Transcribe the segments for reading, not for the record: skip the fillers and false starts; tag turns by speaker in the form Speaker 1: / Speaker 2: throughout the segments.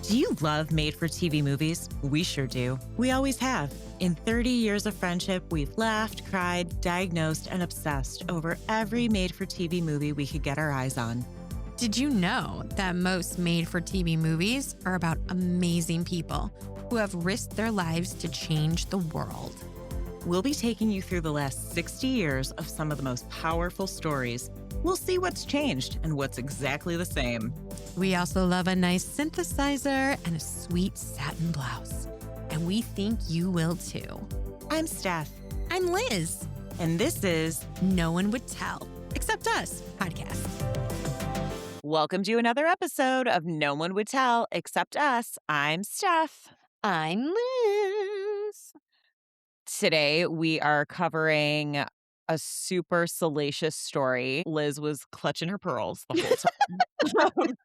Speaker 1: Do you love made-for-TV movies? We sure do. We always have. In 30 years of friendship, we've laughed, cried, diagnosed, and obsessed over every made-for-TV movie we could get our eyes on.
Speaker 2: Did you know that most made-for-TV movies are about amazing people who have risked their lives to change the world?
Speaker 1: We'll be taking you through the last 60 years of some of the most powerful stories. We'll see what's changed and what's exactly the same.
Speaker 2: We also love a nice synthesizer and a sweet satin blouse. And we think you will too.
Speaker 1: I'm Steph.
Speaker 2: I'm Liz.
Speaker 1: And this is
Speaker 2: No One Would Tell, Except Us podcast.
Speaker 1: Welcome to another episode of No One Would Tell Except Us. I'm Steph.
Speaker 2: I'm Liz.
Speaker 1: Today we are covering a super salacious story. Liz was clutching her pearls the whole time.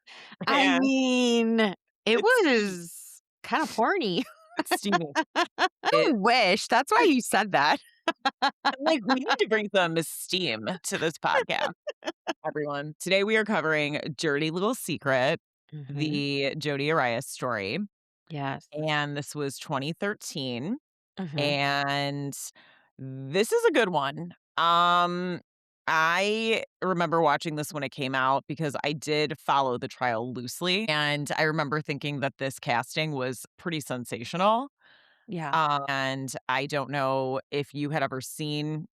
Speaker 2: I mean, it was kind of porny.
Speaker 1: It's steamy.
Speaker 2: I wish. That's why you said that.
Speaker 1: We need to bring some steam to this podcast, everyone. Today we are covering Dirty Little Secret, the Jodi Arias story.
Speaker 2: Yes.
Speaker 1: And this was 2013.
Speaker 2: Mhm.
Speaker 1: And this is a good one. I remember watching this when it came out because I did follow the trial loosely. And I remember thinking that this casting was pretty sensational.
Speaker 2: Yeah.
Speaker 1: And I don't know if you had ever seen,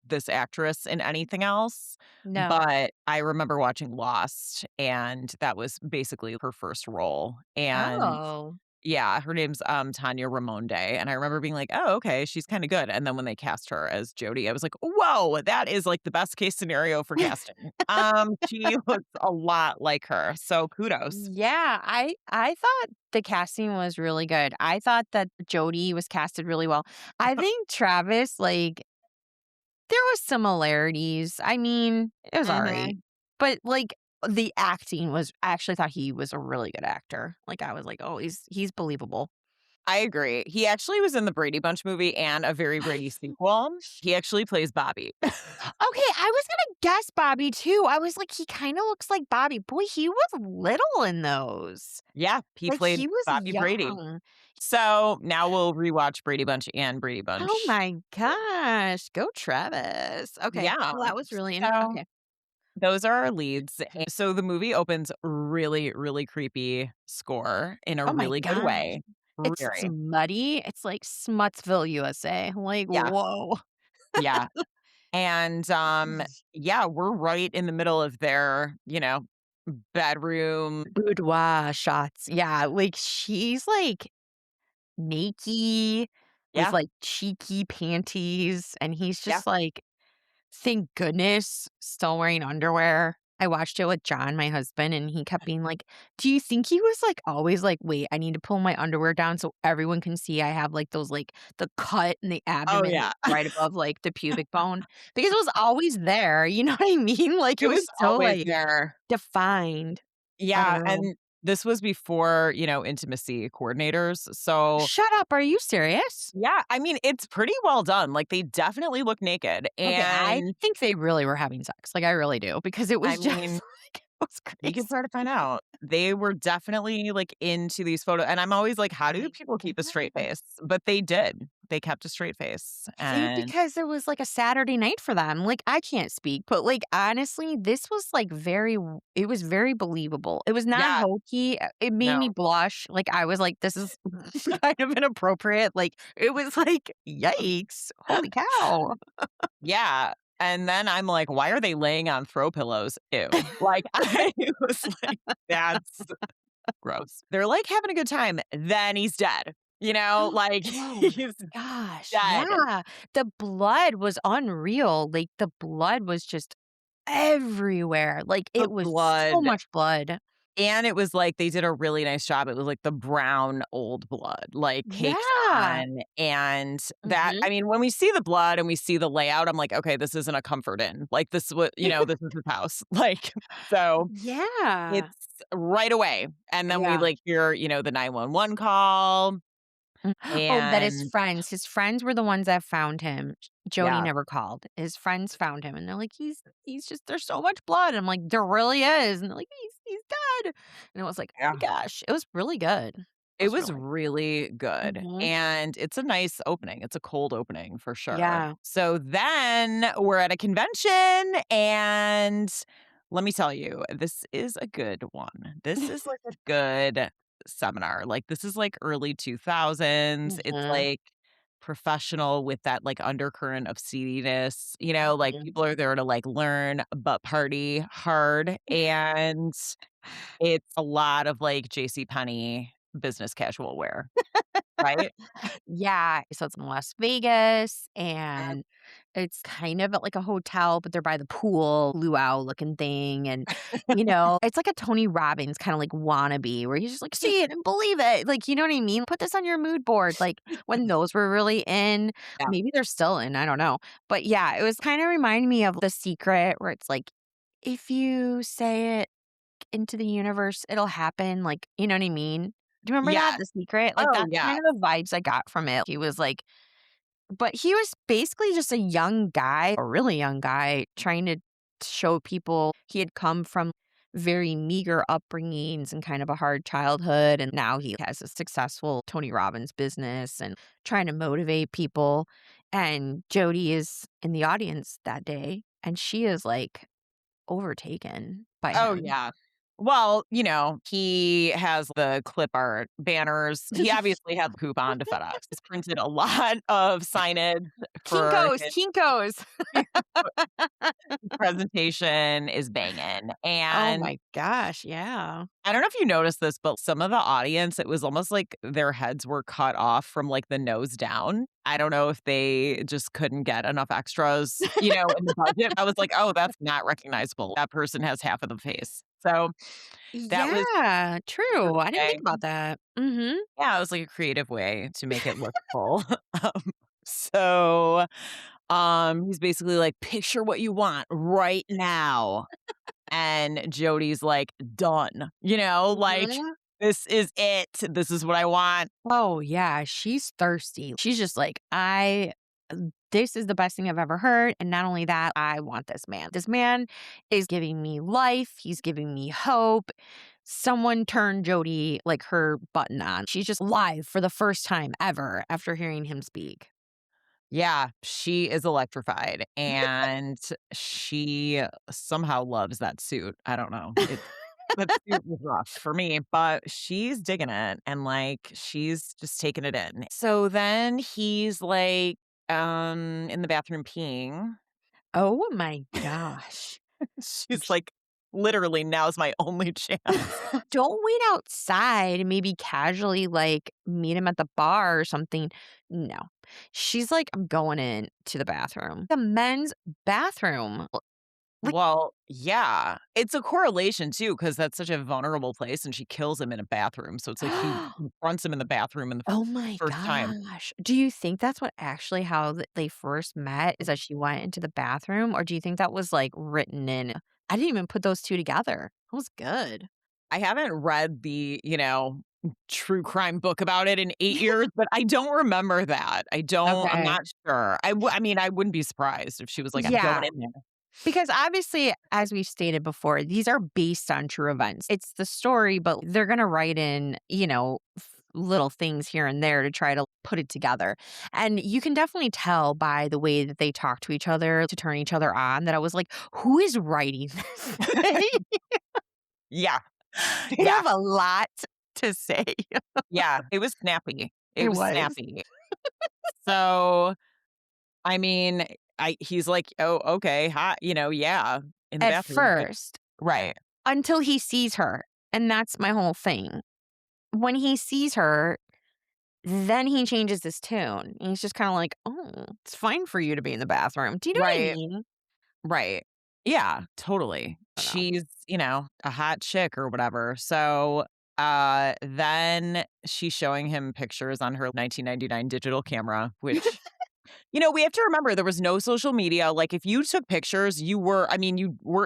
Speaker 1: this actress in anything else.
Speaker 2: No.
Speaker 1: But I remember watching Lost, and that was basically her first role. And
Speaker 2: Oh.
Speaker 1: yeah, her name's Tanya Ramonde. And I remember being like, oh, okay, she's kind of good. And then when they cast her as Jodi, I was like, whoa, that is like the best case scenario for casting. She looks a lot like her. So kudos.
Speaker 3: Yeah, I thought the casting was really good. I thought that Jodi was casted really well. I think Travis, there was similarities. I mean, it was all right. But the acting was, I actually thought he was a really good actor. I was like, oh, he's believable.
Speaker 1: I agree. He actually was in the Brady Bunch movie and a Very Brady sequel. He actually plays Bobby.
Speaker 3: Okay, I was gonna guess Bobby too. I was like, he kind of looks like Bobby. Boy, he was little in those.
Speaker 1: Yeah, he played
Speaker 3: he was
Speaker 1: Bobby Brady.
Speaker 3: young.
Speaker 1: So now we'll rewatch Brady Bunch and Brady Bunch.
Speaker 3: Oh my gosh, go Travis. Okay,
Speaker 1: Yeah.
Speaker 3: well, that was really
Speaker 1: So-
Speaker 3: okay.
Speaker 1: Those are our leads. So the movie opens really, really creepy score in a
Speaker 3: Oh my
Speaker 1: really good
Speaker 3: gosh.
Speaker 1: way.
Speaker 3: It's
Speaker 1: Very.
Speaker 3: smutty. It's like Smutsville, USA.
Speaker 1: Yeah.
Speaker 3: Whoa.
Speaker 1: Yeah. And we're right in the middle of their, bedroom.
Speaker 3: Boudoir shots. Yeah, she's naked
Speaker 1: Yeah.
Speaker 3: with cheeky panties, and he's
Speaker 1: Yeah.
Speaker 3: just thank goodness, still wearing underwear. I watched it with John, my husband, and he kept being like, do you think he was always wait, I need to pull my underwear down so everyone can see I have those the cut in the abdomen
Speaker 1: yeah.
Speaker 3: right above the pubic bone? Because it was always there. You know what I mean? It was so
Speaker 1: always there.
Speaker 3: defined.
Speaker 1: Yeah.
Speaker 3: don't know.
Speaker 1: And this was before, intimacy coordinators. So
Speaker 3: Shut up. Are you serious?
Speaker 1: yeah, I mean, it's pretty well done. They definitely look naked.
Speaker 3: Okay, I
Speaker 1: And
Speaker 3: think they really were having sex. I really do. Because it was
Speaker 1: I
Speaker 3: just
Speaker 1: mean,
Speaker 3: it was
Speaker 1: you
Speaker 3: crazy.
Speaker 1: can start to find out. They were definitely into these photos. And I'm always like, how do people keep a straight face? But they did. They kept a straight face.
Speaker 3: See,
Speaker 1: And
Speaker 3: because it was a Saturday night for them. I can't speak, but honestly, this was it was very believable. It was not
Speaker 1: Yeah.
Speaker 3: hokey. It made me
Speaker 1: No.
Speaker 3: blush. I was like, this is kind of inappropriate. It was yikes. Holy cow.
Speaker 1: Yeah. And then I'm like, why are they laying on throw pillows? Ew. I was like, that's gross. They're having a good time. Then he's dead.
Speaker 3: Oh,
Speaker 1: He's
Speaker 3: gosh.
Speaker 1: dead.
Speaker 3: Yeah. The blood was unreal. The blood was just everywhere. It was so
Speaker 1: blood.
Speaker 3: much blood.
Speaker 1: And it was they did a really nice job. It was the brown old blood, caked
Speaker 3: Yeah.
Speaker 1: on. And that,
Speaker 3: Mhm.
Speaker 1: I mean, when we see the blood and we see the layout, I'm like, okay, this isn't a comfort inn. This is what, this is his house. So
Speaker 3: Yeah.
Speaker 1: it's right away. And then
Speaker 3: Yeah.
Speaker 1: we hear, the 911 call.
Speaker 3: Oh, that
Speaker 1: And
Speaker 3: his friends were the ones that found him. Jody
Speaker 1: yeah,
Speaker 3: never called. His friends found him, and they're like, he's just there's so much blood." I'm like, "There really is," and they're like, "He's dead," and it was like, "Oh
Speaker 1: yeah.
Speaker 3: my gosh," it was really good. It
Speaker 1: It
Speaker 3: was
Speaker 1: was
Speaker 3: really
Speaker 1: really good,
Speaker 3: Mhm.
Speaker 1: and it's a nice opening. It's a cold opening for sure.
Speaker 3: Yeah.
Speaker 1: So then we're at a convention, and let me tell you, this is a good one. This is like a good seminar. Like, this is like early 2000s. It's
Speaker 3: Mhm,
Speaker 1: like professional with that like undercurrent of seediness. Like
Speaker 3: mhm.
Speaker 1: people are there to like learn, but party hard. And it's a lot of, like, JCPenney business casual wear, right?
Speaker 3: Yeah, so it's in Las Vegas,
Speaker 1: Uh,
Speaker 3: and it's kind of at, like, a hotel, but they're by the pool, luau looking thing, and, it's like a Tony Robbins kinda, like, wannabe where he's just like, "See it and believe it." Like, you know what I mean? Put this on your mood board, like, when those were really in.
Speaker 1: Yeah.
Speaker 3: Maybe they're still in, I don't know. But, yeah, it was kinda reminding me of The Secret where it's like, if you say it into the universe, it'll happen, like, you know what I mean? Do you remember that,
Speaker 1: Yeah.
Speaker 3: The Secret? Like,
Speaker 1: Oh,
Speaker 3: that's
Speaker 1: yeah.
Speaker 3: kind of the vibes I got from it. He was like but he was basically just a young guy, a really young guy, trying to show people he had come from very meager upbringings and kind of a hard childhood, and now he has a successful Tony Robbins business and trying to motivate people, and Jody is in the audience that day, and she is, like, overtaken by
Speaker 1: Oh,
Speaker 3: him.
Speaker 1: yeah. Well, he has the clip art banners. He obviously had the coupon to FedEx. He's printed a lot of signage for
Speaker 3: Kinko's,
Speaker 1: his
Speaker 3: Kinko's.
Speaker 1: presentation is banging,
Speaker 3: Oh
Speaker 1: and
Speaker 3: my gosh, yeah.
Speaker 1: I don't know if you noticed this, but some of the audience, it was almost like their heads were cut off from, like, the nose down. I don't know if they just couldn't get enough extras, in the budget. I was like, "Oh, that's not recognizable. That person has half of the face." So, that was
Speaker 3: Yeah,
Speaker 1: a
Speaker 3: true. I didn't think about
Speaker 1: thing.
Speaker 3: that. Mhm.
Speaker 1: Yeah, it was like a creative way to make it look full. Um, so, he's basically like, "Picture what you want right now." And Jody's like, "Done." Like,
Speaker 3: Mhm.
Speaker 1: "This is it. This is what I want."
Speaker 3: Oh, yeah, she's thirsty. She's just like, this is the best thing I've ever heard, and not only that, I want this man. This man is giving me life, he's giving me hope. Someone turned Jody, like, her button on. She's just live for the first time ever after hearing him speak.
Speaker 1: Yeah, she is electrified, and she somehow loves that suit. I don't know. That suit was rough for me, but she's digging it, and, like, she's just taking it in. So then he's, like, in the bathroom peeing.
Speaker 3: Oh my gosh.
Speaker 1: She's like, "Literally, now's my only chance."
Speaker 3: Don't wait outside and maybe casually, like, meet him at the bar or something. No. She's like, "I'm going in to the bathroom." The men's bathroom. Like
Speaker 1: Well, yeah. It's a correlation too, because that's such a vulnerable place, and she kills him in a bathroom, so it's like she confronts him in the bathroom in the
Speaker 3: Oh my
Speaker 1: first time.
Speaker 3: gosh. Do you think that's what actually how they first met is that she went into the bathroom, or do you think that was, like, written in? I didn't even put those 2 together. That was good.
Speaker 1: I haven't read the, true crime book about it in 8 years, but I don't remember that. I'm
Speaker 3: Okay.
Speaker 1: not sure. I mean, I wouldn't be surprised if she was like, "I'm going
Speaker 3: Yeah.
Speaker 1: in there."
Speaker 3: Because obviously, as we've stated before, these are based on true events. It's the story, but they're going to write in, little things here and there to try to put it together. And you can definitely tell by the way that they talk to each other to turn each other on that I was like, who is writing this?
Speaker 1: Yeah.
Speaker 3: They
Speaker 1: Yeah.
Speaker 3: have a lot to say.
Speaker 1: Yeah. It was snappy. It
Speaker 3: It
Speaker 1: was
Speaker 3: was.
Speaker 1: snappy. So, I mean, I he's like, "Oh, okay, hot," yeah, in the
Speaker 3: At
Speaker 1: bathroom, but
Speaker 3: first,
Speaker 1: right.
Speaker 3: until he sees her. And that's my whole thing. When he sees her, then he changes his tune. And he's just kinda like, "Oh, it's fine for you to be in the bathroom." Do you know what I
Speaker 1: Right.
Speaker 3: mean?
Speaker 1: Right. Yeah, totally.
Speaker 3: I don't know.
Speaker 1: She's, a hot chick or whatever. So, then she's showing him pictures on her 1999 digital camera, which, we have to remember there was no social media. Like, if you took pictures, you were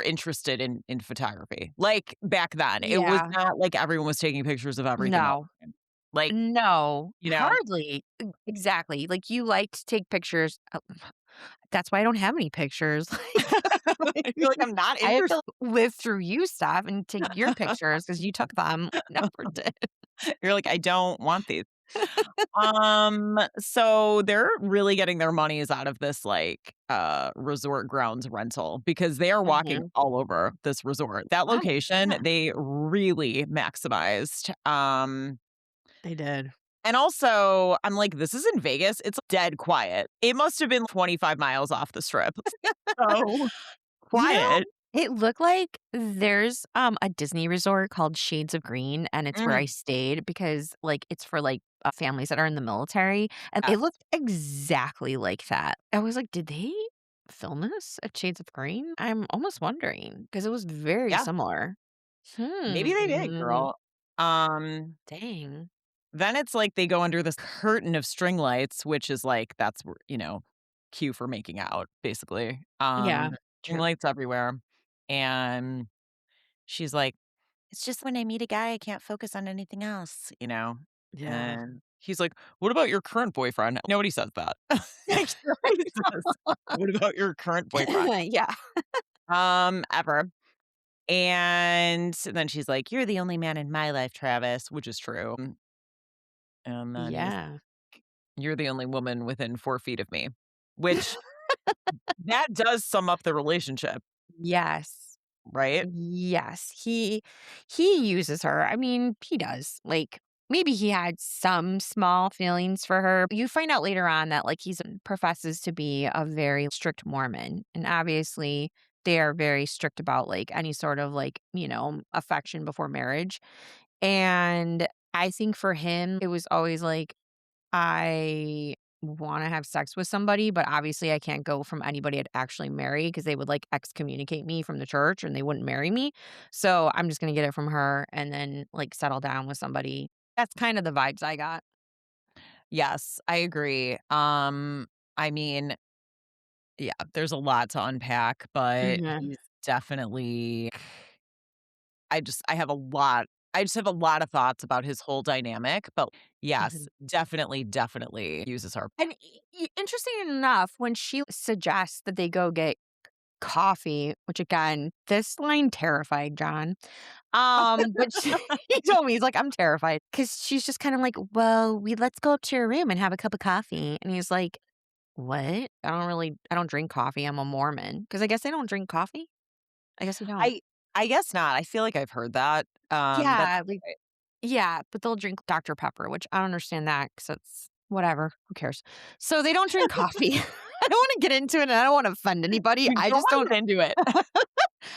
Speaker 1: interested in photography. Like, back then, it was
Speaker 3: Yeah.
Speaker 1: not like everyone was taking pictures of everything all
Speaker 3: No.
Speaker 1: the time. Like,
Speaker 3: No,
Speaker 1: you know?
Speaker 3: hardly. Exactly. Like, you like to take pictures. That's why I don't have any pictures.
Speaker 1: I feel like I'm not
Speaker 3: I have to
Speaker 1: interested.
Speaker 3: live through you stuff and take your pictures because you took them. Never did.
Speaker 1: You're like, "I don't want these." So they're really getting their monies out of this, like, resort grounds rental because they are walking
Speaker 3: Mhm.
Speaker 1: all over this resort. That
Speaker 3: Ah,
Speaker 1: location,
Speaker 3: yeah,
Speaker 1: they really maximized.
Speaker 3: they did.
Speaker 1: And also, I'm like, "This is in Vegas, it's dead quiet." It must have been 25 miles off the strip. So
Speaker 3: You know,
Speaker 1: quiet.
Speaker 3: it looked like there's, a Disney resort called Shades of Green, and it's where I
Speaker 1: Mhm.
Speaker 3: stayed because, like, it's for, like, families that are in the military, and it
Speaker 1: Yes.
Speaker 3: looked exactly like that. I was like, "Did they film this at Shades of Green?" I'm almost wondering because it was very
Speaker 1: Yeah.
Speaker 3: similar.
Speaker 1: Maybe they did,
Speaker 3: Hmm.
Speaker 1: girl. Um
Speaker 3: Dang.
Speaker 1: Then it's like they go under this curtain of string lights, which is like that's where, cue for making out, basically.
Speaker 3: Yeah,
Speaker 1: String
Speaker 3: true.
Speaker 1: lights everywhere. And she's like, "It's just when I meet a guy, I can't focus on anything else.
Speaker 3: Yeah.
Speaker 1: And he's like, "What about your current boyfriend?" Nobody says that. Like, nobody says, "What about your current boyfriend?"
Speaker 3: Yeah.
Speaker 1: Ever. And then she's like, "You're the only man in my life, Travis," which is true. And then he's
Speaker 3: Yeah.
Speaker 1: "You're the only woman within 4 feet of me," which that does sum up the relationship,
Speaker 3: Yes.
Speaker 1: right?
Speaker 3: Yes, he uses her. I mean, he does. Like, maybe he had some small feelings for her. You find out later on that like he's professes to be a very strict Mormon. And obviously they are very strict about like any sort of like, affection before marriage. And I think for him it was always like I wanna have sex with somebody, but obviously I can't go from anybody I'd actually marry because they would, like, excommunicate me from the church and they wouldn't marry me. So, I'm just gonna get it from her and then, like, settle down with somebody. That's kind of the vibes I got.
Speaker 1: Yes, I agree. I mean, yeah, there's a lot to unpack, but
Speaker 3: Mhm,
Speaker 1: he's definitely I just have a lot of thoughts about his whole dynamic, but yes,
Speaker 3: mhm.
Speaker 1: definitely, definitely uses her.
Speaker 3: And interesting enough, when she suggests that they go get coffee, which again, this line terrified John. But he told me, he's like, "I'm terrified because she's just kind of like, well, let's go up to your room and have a cup of coffee." And he's like, "What? I don't drink coffee. I'm a Mormon." Because I guess they don't drink coffee? I guess they don't.
Speaker 1: I I guess not. I feel like I've heard that. That's
Speaker 3: Yeah, like yeah, but they'll drink Dr. Pepper, which I don't understand that because it's whatever. Who cares? So they don't drink coffee. I don't want to get into it and I don't want to offend anybody.
Speaker 1: go on, get into it.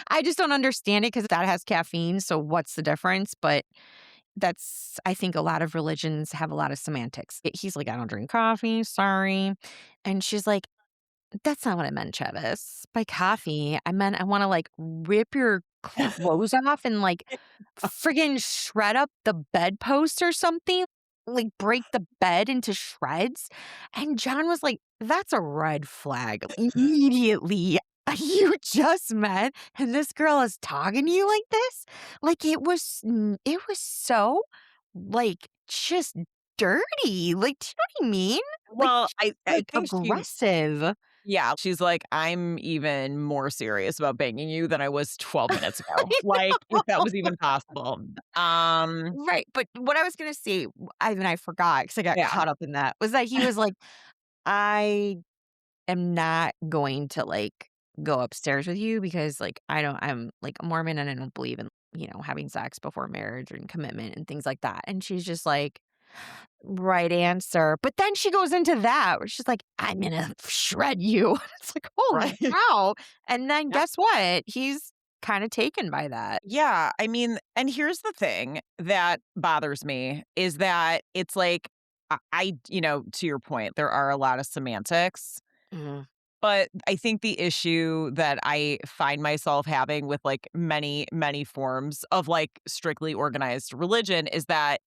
Speaker 3: I just don't understand it because that has caffeine. So what's the difference? But that's I think a lot of religions have a lot of semantics. He's like, "I don't drink coffee, sorry." And she's like, "That's not what I meant, Travis. By coffee, I meant I wanna, like, rip your clothes off and, like, friggin' shred up the bedpost or something, like, break the bed into shreds." And John was like, "That's a red flag." Immediately. You just met, and this girl is talking to you like this? Like, it was so, like, just dirty. Like, do you know what I mean? Like,
Speaker 1: Well, I
Speaker 3: like,
Speaker 1: think she
Speaker 3: aggressive.
Speaker 1: yeah, she's like, "I'm even more serious about banging you than I was 12 minutes ago." Like, if that was even possible. Um,
Speaker 3: Right, but what I was gonna say, I forgot because I got
Speaker 1: yeah,
Speaker 3: caught up in that, was that he was like, "I am not going to, like, go upstairs with you because, like, I'm, like, a Mormon and I don't believe in, having sex before marriage and commitment and things like that." And she's just like, "Right answer." But then she goes into that where she's like, "I'm gonna shred you." It's like, "Oh,
Speaker 1: right?
Speaker 3: wow." And then
Speaker 1: Yeah.
Speaker 3: guess what? He's kinda taken by that.
Speaker 1: Yeah, I mean and here's the thing that bothers me is that it's like, to your point, there are a lot of semantics.
Speaker 3: Mhm,
Speaker 1: But I think the issue that I find myself having with, like, many, many forms of, like, strictly organized religion is that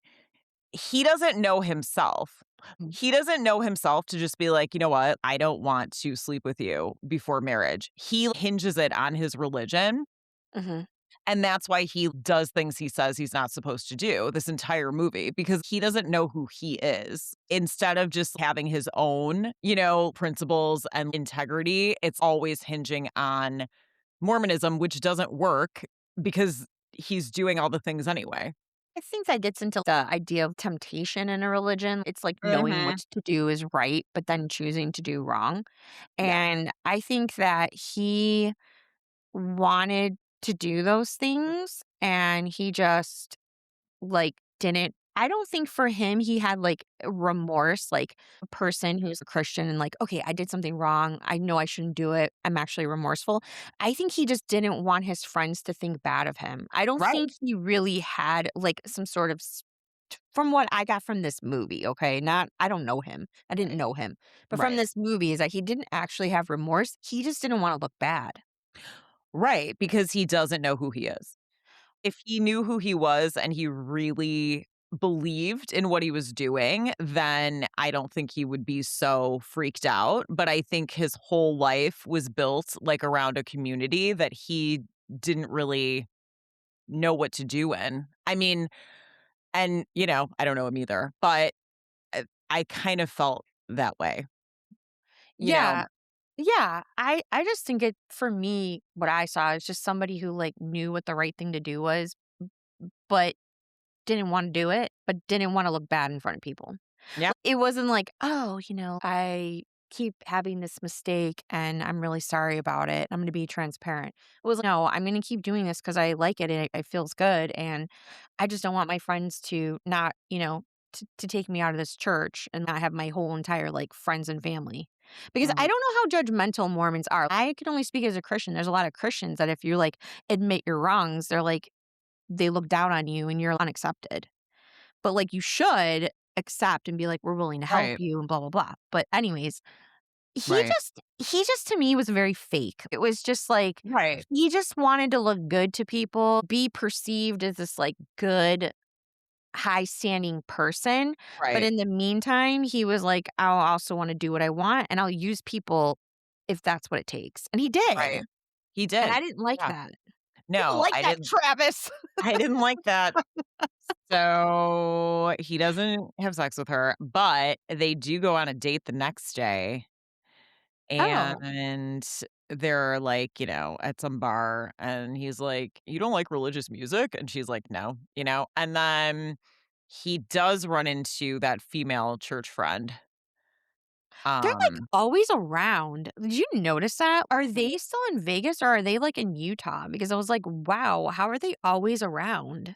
Speaker 1: he doesn't know himself.
Speaker 3: mhm,
Speaker 1: He doesn't know himself to just be like, "You know what? I don't want to sleep with you before marriage." He hinges it on his religion,
Speaker 3: mhm.
Speaker 1: And that's why he does things he says he's not supposed to do this entire movie because he doesn't know who he is. Instead of just having his own, principles and integrity, it's always hinging on Mormonism, which doesn't work because he's doing all the things anyway.
Speaker 3: I think that gets into the idea of temptation in a religion. It's like knowing what
Speaker 1: Mhm.
Speaker 3: to do is right, but then choosing to do wrong.
Speaker 1: Yeah.
Speaker 3: And I think that he wanted to do those things and he just like didn't. I don't think for him he had like remorse, like a person who's a Christian and like, okay, I did something wrong. I know I shouldn't do it. I'm actually remorseful. I think he just didn't want his friends to think bad of him. I don't
Speaker 1: Right.
Speaker 3: think he really had like some sort of from what I got from this movie, okay? Not I don't know him. I didn't know him. But from
Speaker 1: Right.
Speaker 3: this movie is that he didn't actually have remorse. He just didn't want to look bad.
Speaker 1: Right, because he doesn't know who he is. If he knew who he was and he really believed in what he was doing, then I don't think he would be so freaked out, but I think his whole life was built, like, around a community that he didn't really know what to do in. I mean, and, I don't know him either, but, I kind of felt that way, you know?
Speaker 3: Yeah. Yeah, I just think it for me, what I saw is just somebody who, like, knew what the right thing to do was, but didn't wanna do it, but didn't wanna look bad in front of people.
Speaker 1: Yeah,
Speaker 3: It wasn't like, "Oh, I keep having this mistake and I'm really sorry about it. I'm gonna be transparent." It was, "No, I'm gonna keep doing this because I like it and it feels good, and I just don't want my friends to not, to take me out of this church and not have my whole entire, like, friends and family." Because
Speaker 1: mhm,
Speaker 3: I don't know how judgmental Mormons are. I can only speak as a Christian. There's a lot of Christians that if you, like, admit your wrongs, they're like they look down on you and you're unaccepted. But, like, you should accept and be like, "We're willing to help
Speaker 1: right,
Speaker 3: you," and blah, blah, blah. But anyways,
Speaker 1: right,
Speaker 3: he just to me was very fake. It was just like,
Speaker 1: right,
Speaker 3: he just wanted to look good to people, be perceived as this, like, good, high-standing person, but
Speaker 1: right,
Speaker 3: in the meantime, he was like, "I also wanna do what I want, and I'll use people if that's what it takes." And he did,
Speaker 1: right. He
Speaker 3: and
Speaker 1: did.
Speaker 3: I didn't like
Speaker 1: Yeah.
Speaker 3: that. Didn't
Speaker 1: No,
Speaker 3: like that, Travis.
Speaker 1: I didn't like that. So, he doesn't have sex with her, but they do go on a date the next day,
Speaker 3: Oh.
Speaker 1: and they're, like, at some bar, and he's like, "You don't like religious music?" And she's like, "No," and then he does run into that female church friend.
Speaker 3: They're, like,
Speaker 1: Um,
Speaker 3: always around. Did you notice that? Are they still in Vegas or are they, like, in Utah? Because I was like, "Wow, how are they always around?"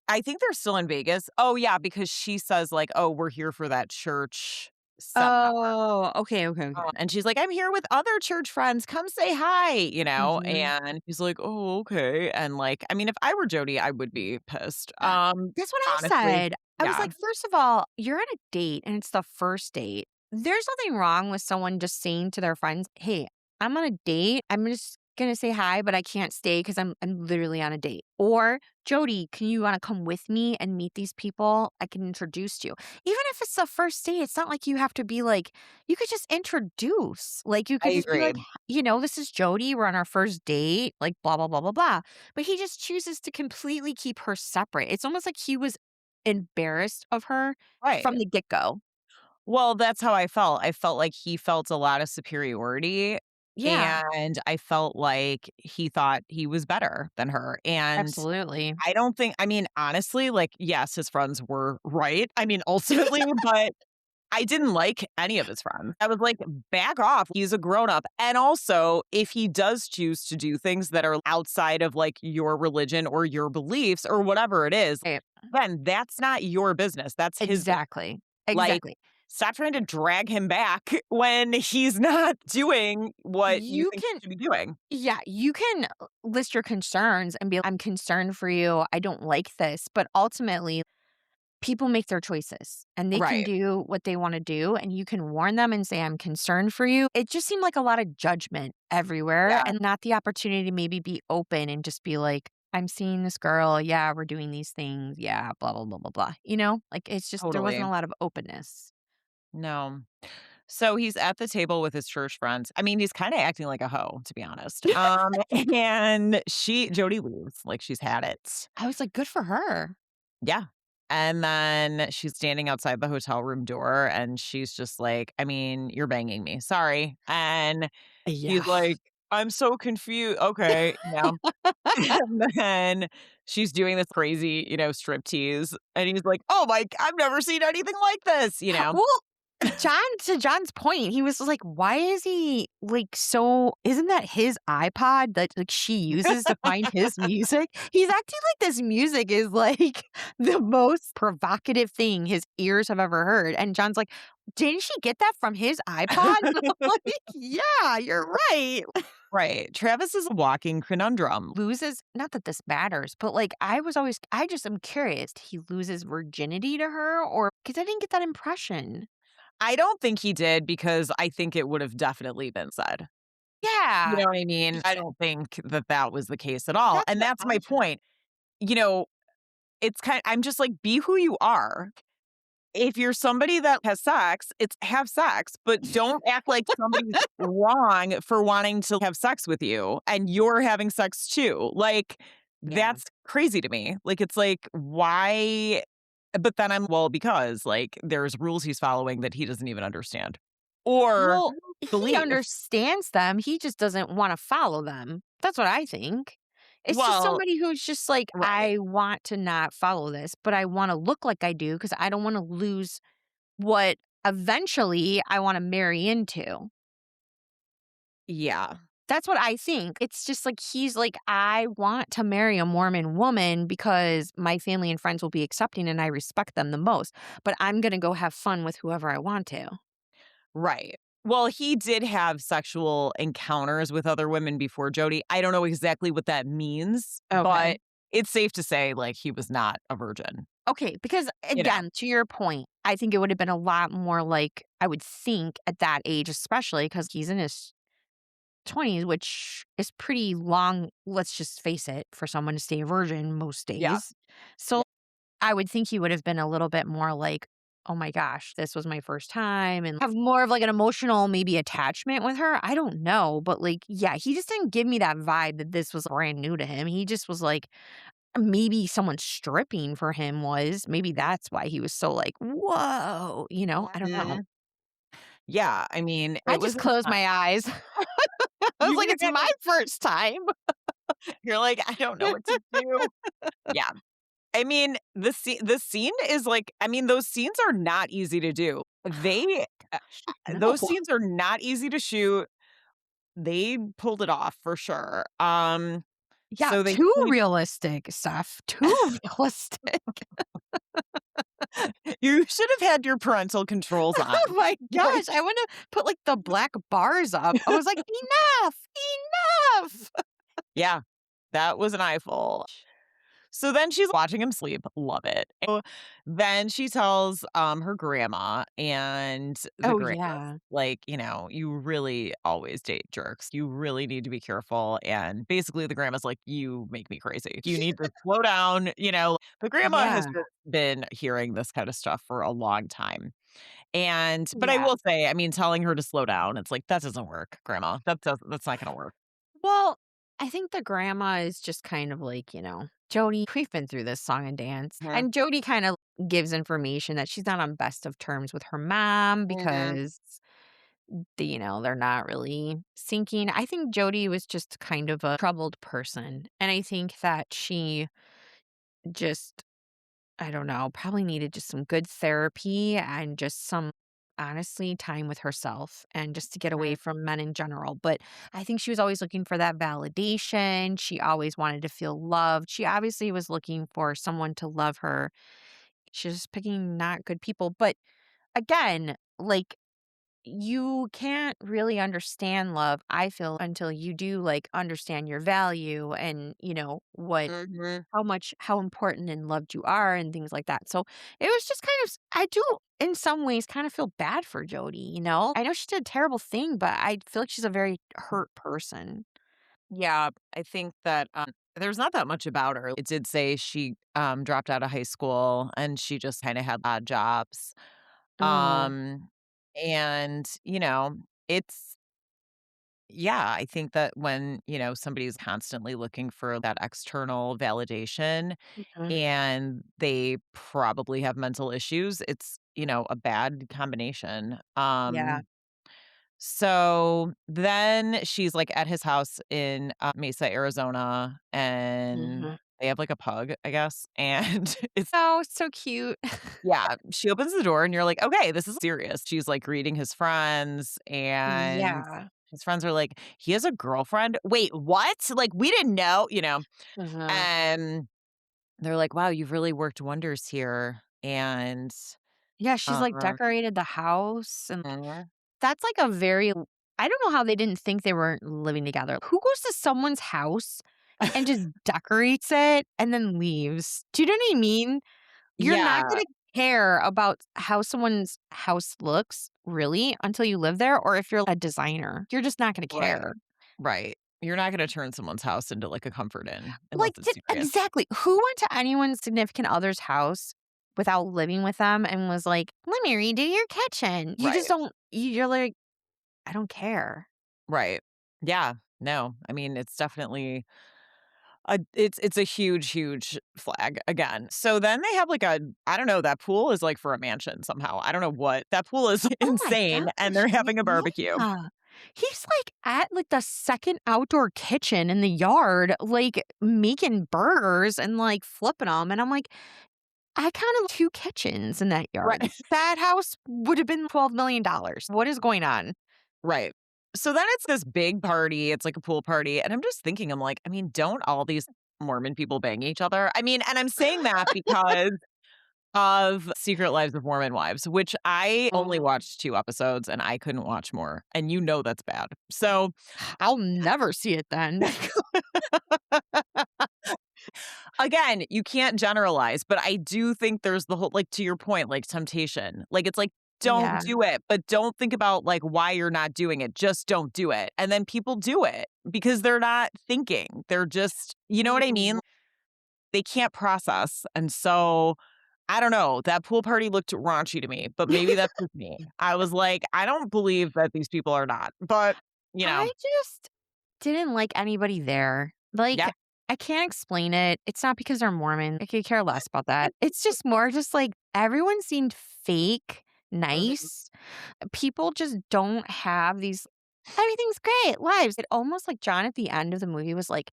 Speaker 1: I think they're still in Vegas. Oh, yeah, because she says, like, "Oh, we're here for that church seminar."
Speaker 3: Oh, okay, okay, okay.
Speaker 1: And she's like, "I'm here with other church friends, come say hi,"
Speaker 3: Mhm.
Speaker 1: and he's like, "Oh, okay," and, like, I mean, if I were Jody, I would be pissed,
Speaker 3: That's what I
Speaker 1: honestly.
Speaker 3: said. I was
Speaker 1: Yeah,
Speaker 3: like, first of all, you're on a date and it's the first date. There's nothing wrong with someone just saying to their friends, "Hey, I'm on a date. I'm just gonna say hi, but I can't stay because I'm literally on a date." Or, "Jody, can you wanna come with me and meet these people? I can introduce you." Even if it's the first date, it's not like you have to be like you could just introduce. Like, you
Speaker 1: I
Speaker 3: could just be
Speaker 1: agree.
Speaker 3: like, "This is Jody. We're on our first date," like, blah, blah, blah, blah, blah. But he just chooses to completely keep her separate. It's almost like he was embarrassed of her from
Speaker 1: Right.
Speaker 3: the get-go.
Speaker 1: Well, that's how I felt. I felt like he felt a lot of superiority,
Speaker 3: Yeah,
Speaker 1: and I felt like he thought he was better than her, and
Speaker 3: absolutely.
Speaker 1: I don't think I mean, honestly, like, yes, his friends were right, I mean, ultimately, but I didn't like any of his friends. I was like, "Back off, he's a grown-up," and also, if he does choose to do things that are outside of, like, your religion or your beliefs or whatever it is,
Speaker 3: Right.
Speaker 1: then that's not your business, that's his business.
Speaker 3: Exactly.
Speaker 1: Like,
Speaker 3: Exactly.
Speaker 1: stop trying to drag him back when he's not doing what you
Speaker 3: You
Speaker 1: think
Speaker 3: can
Speaker 1: he should be doing.
Speaker 3: Yeah, you can list your concerns and be, "I'm concerned for you. I don't like this." But ultimately, people make their choices and they can
Speaker 1: Right.
Speaker 3: do what they wanna do, and you can warn them and say, "I'm concerned for you." It just seemed like a lot of judgment everywhere
Speaker 1: Yeah,
Speaker 3: and not the opportunity to maybe be open and just be like, "I'm seeing this girl. Yeah, we're doing these things. Yeah, blah, blah, blah, blah, blah." Like, it's just there wasn't
Speaker 1: totally.
Speaker 3: a lot of openness.
Speaker 1: No. So he's at the table with his church friends. I mean, he's kinda acting like a hoe, to be honest. And Jody leaves, like, she's had it.
Speaker 3: I was like, good for her.
Speaker 1: Yeah. And then she's standing outside the hotel room door, and she's just like, "I mean, you're banging me. Sorry." And he's
Speaker 3: Yeah.
Speaker 1: like, "I'm so confused." "Okay." Yeah. And then she's doing this crazy, striptease, and he's like, "Oh my I've never seen anything like this," you know?
Speaker 3: Well, to John's point, he was like, why is he like so isn't that his iPod that like she uses to find his music? He's acting like this music is like the most provocative thing his ears have ever heard. And John's like, didn't she get that from his iPod? And I'm like, yeah, you're right.
Speaker 1: Right. Travis is a walking conundrum.
Speaker 3: Loses, not that this matters, but like I just am curious. Did he lose his virginity to her? Or because I didn't get that impression.
Speaker 1: I don't think he did because I think it would have definitely been said. You
Speaker 3: Yeah.
Speaker 1: know what I mean? I don't think that that was the case at all,
Speaker 3: That's
Speaker 1: and
Speaker 3: what
Speaker 1: that's my
Speaker 3: I thought.
Speaker 1: point. You know, I'm just like, be who you are. If you're somebody that has sex, it's have sex, but don't act like somebody's wrong for wanting to have sex with you and you're having sex too. Like,
Speaker 3: Yeah.
Speaker 1: that's crazy to me. Like, it's like, why? But then well, because like there's rules he's following that he doesn't even understand or
Speaker 3: Well, he
Speaker 1: believe.
Speaker 3: understands them, he just doesn't wanna follow them. That's what I think. It's just
Speaker 1: Well,
Speaker 3: somebody who's just like,
Speaker 1: right.
Speaker 3: "I want to not follow this, but I wanna look like I do because I don't wanna lose what eventually I wanna marry into."
Speaker 1: Yeah.
Speaker 3: That's what I think. It's just like he's like, "I want to marry a Mormon woman because my family and friends will be accepting and I respect them the most, but I'm gonna go have fun with whoever I want to."
Speaker 1: Right. Well, he did have sexual encounters with other women before Jody. I don't know exactly what that means,
Speaker 3: Okay.
Speaker 1: but it's safe to say, like, he was not a virgin,
Speaker 3: Okay, because
Speaker 1: you know?
Speaker 3: again, to your point, I think it would have been a lot more like I would think at that age, especially because he's in his 20s, which is pretty long, let's just face it, for someone to stay a virgin most
Speaker 1: Yeah.
Speaker 3: days. So I would think he would have been a little bit more like, oh my gosh, this was my first time and have more of like an emotional maybe attachment with her. I don't know. But like, yeah, he just didn't give me that vibe that this was brand new to him. He just was like, maybe someone stripping for him was maybe that's why he was so like, "Whoa," I don't know.
Speaker 1: Mhm. Yeah, I mean,
Speaker 3: I
Speaker 1: it
Speaker 3: just
Speaker 1: was
Speaker 3: closed
Speaker 1: intense.
Speaker 3: my eyes. I was
Speaker 1: You
Speaker 3: like, "It's my
Speaker 1: did.
Speaker 3: first time."
Speaker 1: You're like, "I don't know what to do." Yeah. I mean, the scene is like I mean, those scenes are not easy to do.
Speaker 3: Gosh, no.
Speaker 1: Those scenes are not easy to shoot. They pulled it off for sure.
Speaker 3: Yeah,
Speaker 1: So they
Speaker 3: too
Speaker 1: really
Speaker 3: realistic stuff, too realistic.
Speaker 1: you should have had your parental controls on.
Speaker 3: Oh my
Speaker 1: Like,
Speaker 3: gosh, I wanna put, like, the black bars up. I was like, "Enough, enough."
Speaker 1: yeah, that was an eyeful. So then she's watching him sleep, love it. So then she tells, her grandma, and the
Speaker 3: Oh,
Speaker 1: grandma's
Speaker 3: yeah.
Speaker 1: like, "You really always date jerks. You really need to be careful," and basically the grandma's like, "You make me crazy. You need to slow down," you know? The grandma has
Speaker 3: Yeah,
Speaker 1: just been hearing this kind of stuff for a long time, but I
Speaker 3: yeah.
Speaker 1: will say, I mean, telling her to slow down, it's like, "That doesn't work, grandma. That's not gonna work."
Speaker 3: Well, I think the grandma is just kind of like, Jody, we've been through this song and dance.
Speaker 1: Mhm,
Speaker 3: And Jody kind of gives information that she's not on best of terms with her mom
Speaker 1: mhm,
Speaker 3: because they're not really syncing. I think Jody was just kind of a troubled person. And I think that she just I don't know, probably needed just some good therapy and just some honestly time with herself and just to get away
Speaker 1: mhm,
Speaker 3: from men in general. But I think she was always looking for that validation. She always wanted to feel loved. She obviously was looking for someone to love her. She was picking not good people. But again, like you can't really understand love, I feel, until you do like understand your value and, what
Speaker 1: mhm.
Speaker 3: how important and loved you are and things like that. So it was just kind of I do in some ways kind of feel bad for Jody. I know she did a terrible thing, but I feel like she's a very hurt person.
Speaker 1: Yeah, I think that, there's not that much about her. It did say she, dropped out of high school and she just kinda had odd jobs.
Speaker 3: Oh,
Speaker 1: Um, And, it's yeah, I think that when, somebody's constantly looking for that external validation
Speaker 3: Mhm.
Speaker 1: and they probably have mental issues, it's, a bad combination.
Speaker 3: Yeah.
Speaker 1: So then she's like at his house in Mesa, Arizona, and
Speaker 3: Mhm.
Speaker 1: they have like a pug, I guess. And it's,
Speaker 3: Oh, so cute.
Speaker 1: yeah, she opens the door and you're like, okay, this is serious. She's like greeting his friends, and
Speaker 3: Yeah.
Speaker 1: his friends are like, he has a girlfriend. Wait, what? Like, we didn't know.
Speaker 3: Mhm.
Speaker 1: And they're like, wow, you've really worked wonders here. And,
Speaker 3: Yeah, she's,
Speaker 1: uh,
Speaker 3: like, decorated the house, and
Speaker 1: mhm.
Speaker 3: that's, like, a very I don't know how they didn't think they weren't living together. Who goes to someone's house and just decorates it and then leaves? Do you know what I mean? You're not
Speaker 1: Yeah,
Speaker 3: gonna care about how someone's house looks, really, until you live there, or if you're a designer. You're just not gonna
Speaker 1: right.
Speaker 3: care.
Speaker 1: Right. You're not gonna turn someone's house into, like, a comfort inn unless
Speaker 3: Like,
Speaker 1: it's
Speaker 3: did
Speaker 1: serious.
Speaker 3: exactly. Who went to anyone's significant other's house without living with them and was like, "Let me redo your kitchen." You just
Speaker 1: Right.
Speaker 3: don't you're like, "I don't care."
Speaker 1: Right. Yeah. No. I mean, it's definitely it's a huge, huge flag again. So then they have, like, I don't know, that pool is, like, for a mansion somehow. I don't know what that pool is
Speaker 3: Oh my
Speaker 1: insane, and
Speaker 3: gosh,
Speaker 1: they're having a barbecue.
Speaker 3: yeah. He's, like, at, like, the 2nd outdoor kitchen in the yard, like, making burgers and, like, flipping them. And I'm like, I counted 2 kitchens in that
Speaker 1: Right.
Speaker 3: yard. That house would have been $12,000,000. What is going on?
Speaker 1: Right. So then it's this big party, it's like a pool party, and I'm just thinking, I'm like, I mean, don't all these Mormon people bang each other? I mean, and I'm saying that because of Secret Lives of Mormon Wives, which I only
Speaker 3: Oh.
Speaker 1: watched 2 episodes and I couldn't watch more, and that's bad. So,
Speaker 3: I'll never see it then.
Speaker 1: again, you can't generalize, but I do think there's the whole like, to your point, like, temptation. Like, it's like, don't
Speaker 3: Yeah.
Speaker 1: do it, but don't think about, like, why you're not doing it. Just don't do it. And then people do it because they're not thinking. They're just you know what I mean? They can't process, and so I don't know, that pool party looked raunchy to me, but maybe that's just me. I was like, "I don't believe that these people are not," but,
Speaker 3: I just didn't like anybody there. Like,
Speaker 1: yeah.
Speaker 3: I can't explain it. It's not because they're Mormon. I could care less about that. It's just more just like everyone seemed fake,
Speaker 1: Mhm.
Speaker 3: nice. People just don't have these everything's great lives. It almost like John at the end of the movie was like,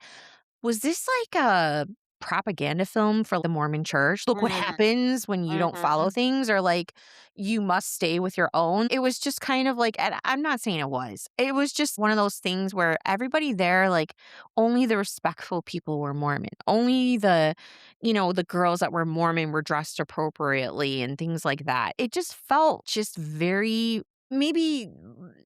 Speaker 3: was this like a propaganda film for the Mormon church? Look what
Speaker 1: Mhm.
Speaker 3: happens when you don't follow
Speaker 1: Mhm.
Speaker 3: things, or like you must stay with your own. It was just kind of like, and I'm not saying it was. It was just one of those things where everybody there, like only the respectful people were Mormon. Only the girls that were Mormon were dressed appropriately and things like that. It just felt just very maybe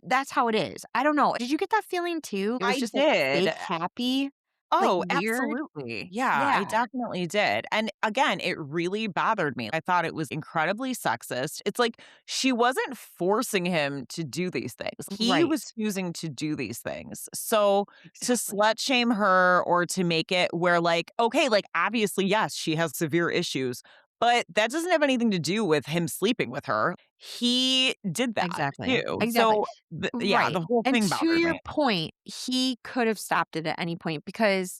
Speaker 3: that's how it is. I don't know. Did you get that feeling too? It was
Speaker 1: I
Speaker 3: just like
Speaker 1: did.
Speaker 3: fake happy, like
Speaker 1: Oh,
Speaker 3: weird.
Speaker 1: absolutely. Yeah, I
Speaker 3: Yeah.
Speaker 1: definitely did. And again, it really bothered me. I thought it was incredibly sexist. It's like she wasn't forcing him to do these things. He was
Speaker 3: Right.
Speaker 1: choosing to do these things. So to
Speaker 3: Exactly.
Speaker 1: slut shame her or to make it where, like, okay, like, obviously, yes, she has severe issues, but that doesn't have anything to do with him sleeping with her. He did that
Speaker 3: Exactly.
Speaker 1: too.
Speaker 3: Exactly.
Speaker 1: So yeah,
Speaker 3: Right.
Speaker 1: the whole
Speaker 3: And
Speaker 1: thing
Speaker 3: to
Speaker 1: bothered
Speaker 3: your
Speaker 1: me.
Speaker 3: point, he could have stopped it at any point because,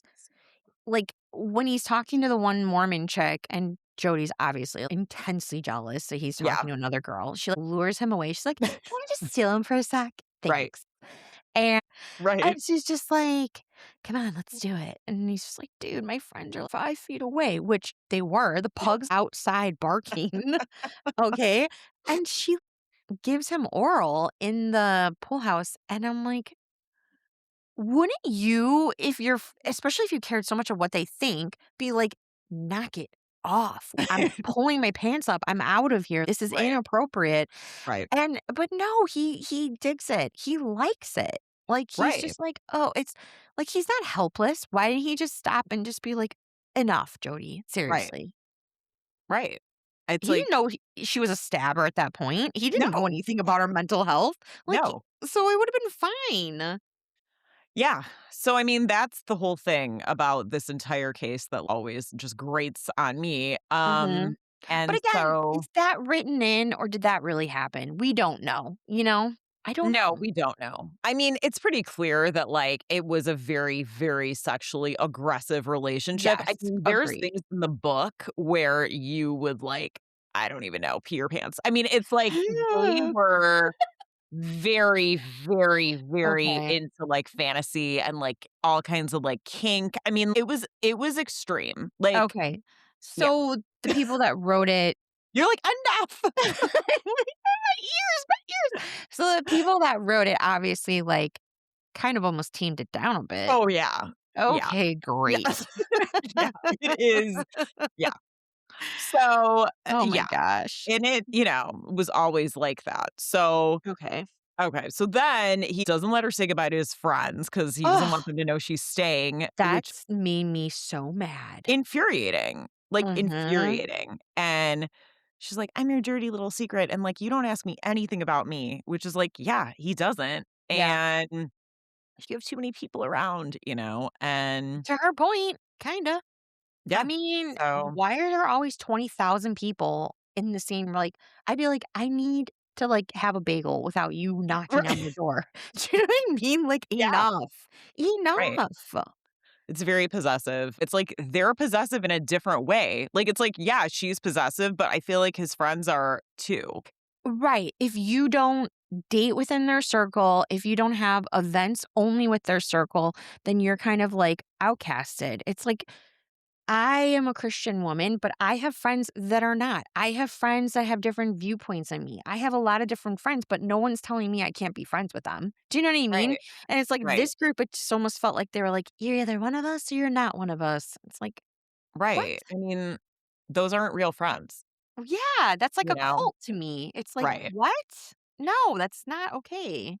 Speaker 3: like, when he's talking to the one Mormon chick and Jody's obviously intensely jealous that he's
Speaker 1: Yeah.
Speaker 3: talking to another girl, she like, lures him away. She's like, "Can I just steal him for a sec?
Speaker 1: Right.
Speaker 3: Thanks." And
Speaker 1: Right.
Speaker 3: and she's just like, "Come on, let's do it." And he's just like, "Dude, my friends are 5 feet away," which they were. The pug's outside barking, okay? And she gives him oral in the pool house, and I'm like, wouldn't you, if you're especially if you cared so much of what they think, be like, "Knock it off. I'm pulling my pants up. I'm out of here. This is
Speaker 1: Right.
Speaker 3: inappropriate."
Speaker 1: Right.
Speaker 3: And but no, he digs it. He likes it. Like, he's
Speaker 1: Right.
Speaker 3: just like, "Oh, it's" like, he's not helpless. Why didn't he just stop and just be like, "Enough, Jody.
Speaker 1: Right.
Speaker 3: Seriously."
Speaker 1: Right. It's
Speaker 3: He didn't
Speaker 1: like,
Speaker 3: know she was a stabber at that point. He didn't know
Speaker 1: no,
Speaker 3: anything about her mental health. Like,
Speaker 1: no.
Speaker 3: so it would have been fine.
Speaker 1: Yeah. So, I mean, that's the whole thing about this entire case that always just grates on me.
Speaker 3: Mhm. But
Speaker 1: And
Speaker 3: again,
Speaker 1: so
Speaker 3: is that written in or did that really happen? We don't know, you know? I don't
Speaker 1: no,
Speaker 3: know.
Speaker 1: we don't know. I mean, it's pretty clear that, like, it was a very, very sexually aggressive relationship. I
Speaker 3: Yes,
Speaker 1: mean, there's
Speaker 3: agreed.
Speaker 1: things in the book where you would, like, I don't even know, pee your pants. I mean, it's like they were very, very, very
Speaker 3: Okay.
Speaker 1: into, like, fantasy and, like, all kinds of, like, kink. I mean, it was extreme. Like,
Speaker 3: Okay.
Speaker 1: yeah.
Speaker 3: So the people that wrote it
Speaker 1: You're like, "Enough."
Speaker 3: my ears. So the people that wrote it obviously, like, kind of almost tamed it down a bit.
Speaker 1: Oh, yeah. Yeah.
Speaker 3: Okay,
Speaker 1: Yeah.
Speaker 3: great.
Speaker 1: Yeah, it is. Yeah. So,
Speaker 3: Oh my
Speaker 1: yeah,
Speaker 3: gosh.
Speaker 1: and it, was always like that. So,
Speaker 3: Okay.
Speaker 1: okay, so then he doesn't let her say goodbye to his friends because he doesn't want
Speaker 3: Oh,
Speaker 1: them to know she's staying, which
Speaker 3: that's made me so mad.
Speaker 1: infuriating, like,
Speaker 3: Mhm.
Speaker 1: infuriating, and she's like, "I'm your dirty little secret, and, like, you don't ask me anything about me," which is like, yeah, he doesn't,
Speaker 3: Yeah.
Speaker 1: and you have too many people around, and
Speaker 3: To her point, kinda. I
Speaker 1: yeah,
Speaker 3: mean,
Speaker 1: so
Speaker 3: why are there always 20,000 people in the same I'd be like, "I need to, like, have a bagel without you knocking on the door." Do you know what I mean? Like,
Speaker 1: yeah,
Speaker 3: enough.
Speaker 1: right.
Speaker 3: Enough.
Speaker 1: It's very possessive. It's like they're possessive in a different way. Like, it's like, yeah, she's possessive, but I feel like his friends are too.
Speaker 3: Right. If you don't date within their circle, if you don't have events only with their circle, then you're kind of, like, outcasted. It's like I am a Christian woman, but I have friends that are not. I have friends that have different viewpoints than me. I have a lot of different friends, but no one's telling me I can't be friends with them. Do you know what I mean?
Speaker 1: Right,
Speaker 3: And it's like
Speaker 1: right,
Speaker 3: this group, it just almost felt like they were like, you're either one of us or you're not one of us. It's like, what?
Speaker 1: right. I mean, those aren't real friends,
Speaker 3: Yeah, that's like
Speaker 1: you
Speaker 3: a
Speaker 1: know?
Speaker 3: cult to me. It's like,
Speaker 1: Right.
Speaker 3: what? No, that's not okay.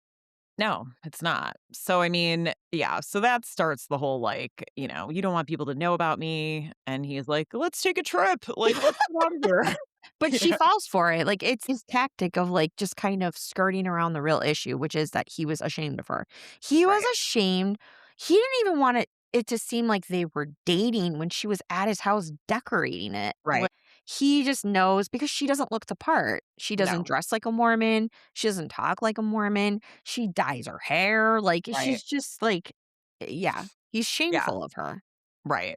Speaker 1: No, it's not. So, I mean, yeah, so that starts the whole like, you don't want people to know about me. And he's like, let's take a trip. Like, let's get out of here.
Speaker 3: But she
Speaker 1: Yeah,
Speaker 3: falls for it. Like, it's his tactic of, like, just kind of skirting around the real issue, which is that he was ashamed of her. He was
Speaker 1: right,
Speaker 3: ashamed. He didn't even want it to seem like they were dating when she was at his house decorating it.
Speaker 1: right.
Speaker 3: He just knows because she doesn't look the part. She doesn't
Speaker 1: No,
Speaker 3: dress like a Mormon. She doesn't talk like a Mormon. She dyes her hair. Like,
Speaker 1: right.
Speaker 3: she's just like, yeah, he's
Speaker 1: Yeah,
Speaker 3: shameful of her.
Speaker 1: right.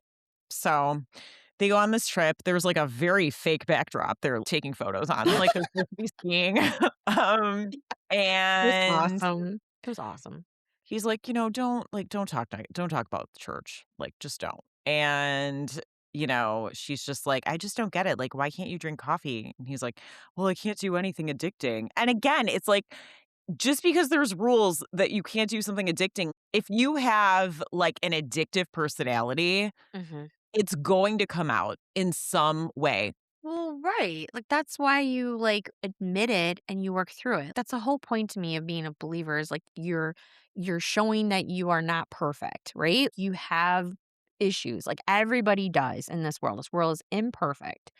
Speaker 1: So they go on this trip. There's, like, a very fake backdrop they're taking photos on, like, they're supposed to be skiing, um,
Speaker 3: It was
Speaker 1: and
Speaker 3: awesome. It was awesome.
Speaker 1: he's like, don't talk about the church, like, just don't." And, she's just like, "I just don't get it, like, why can't you drink coffee?" And he's like, "Well, I can't do anything addicting." And again, it's like, just because there's rules that you can't do something addicting, if you have, like, an addictive personality,
Speaker 3: Mhm.
Speaker 1: it's going to come out in some way.
Speaker 3: Well, right. Like that's why you like admit it and you work through it. That's the whole point to me of being a believer is like you're showing that you are not perfect, right? You have issues. Like everybody does in this world. This world is imperfect.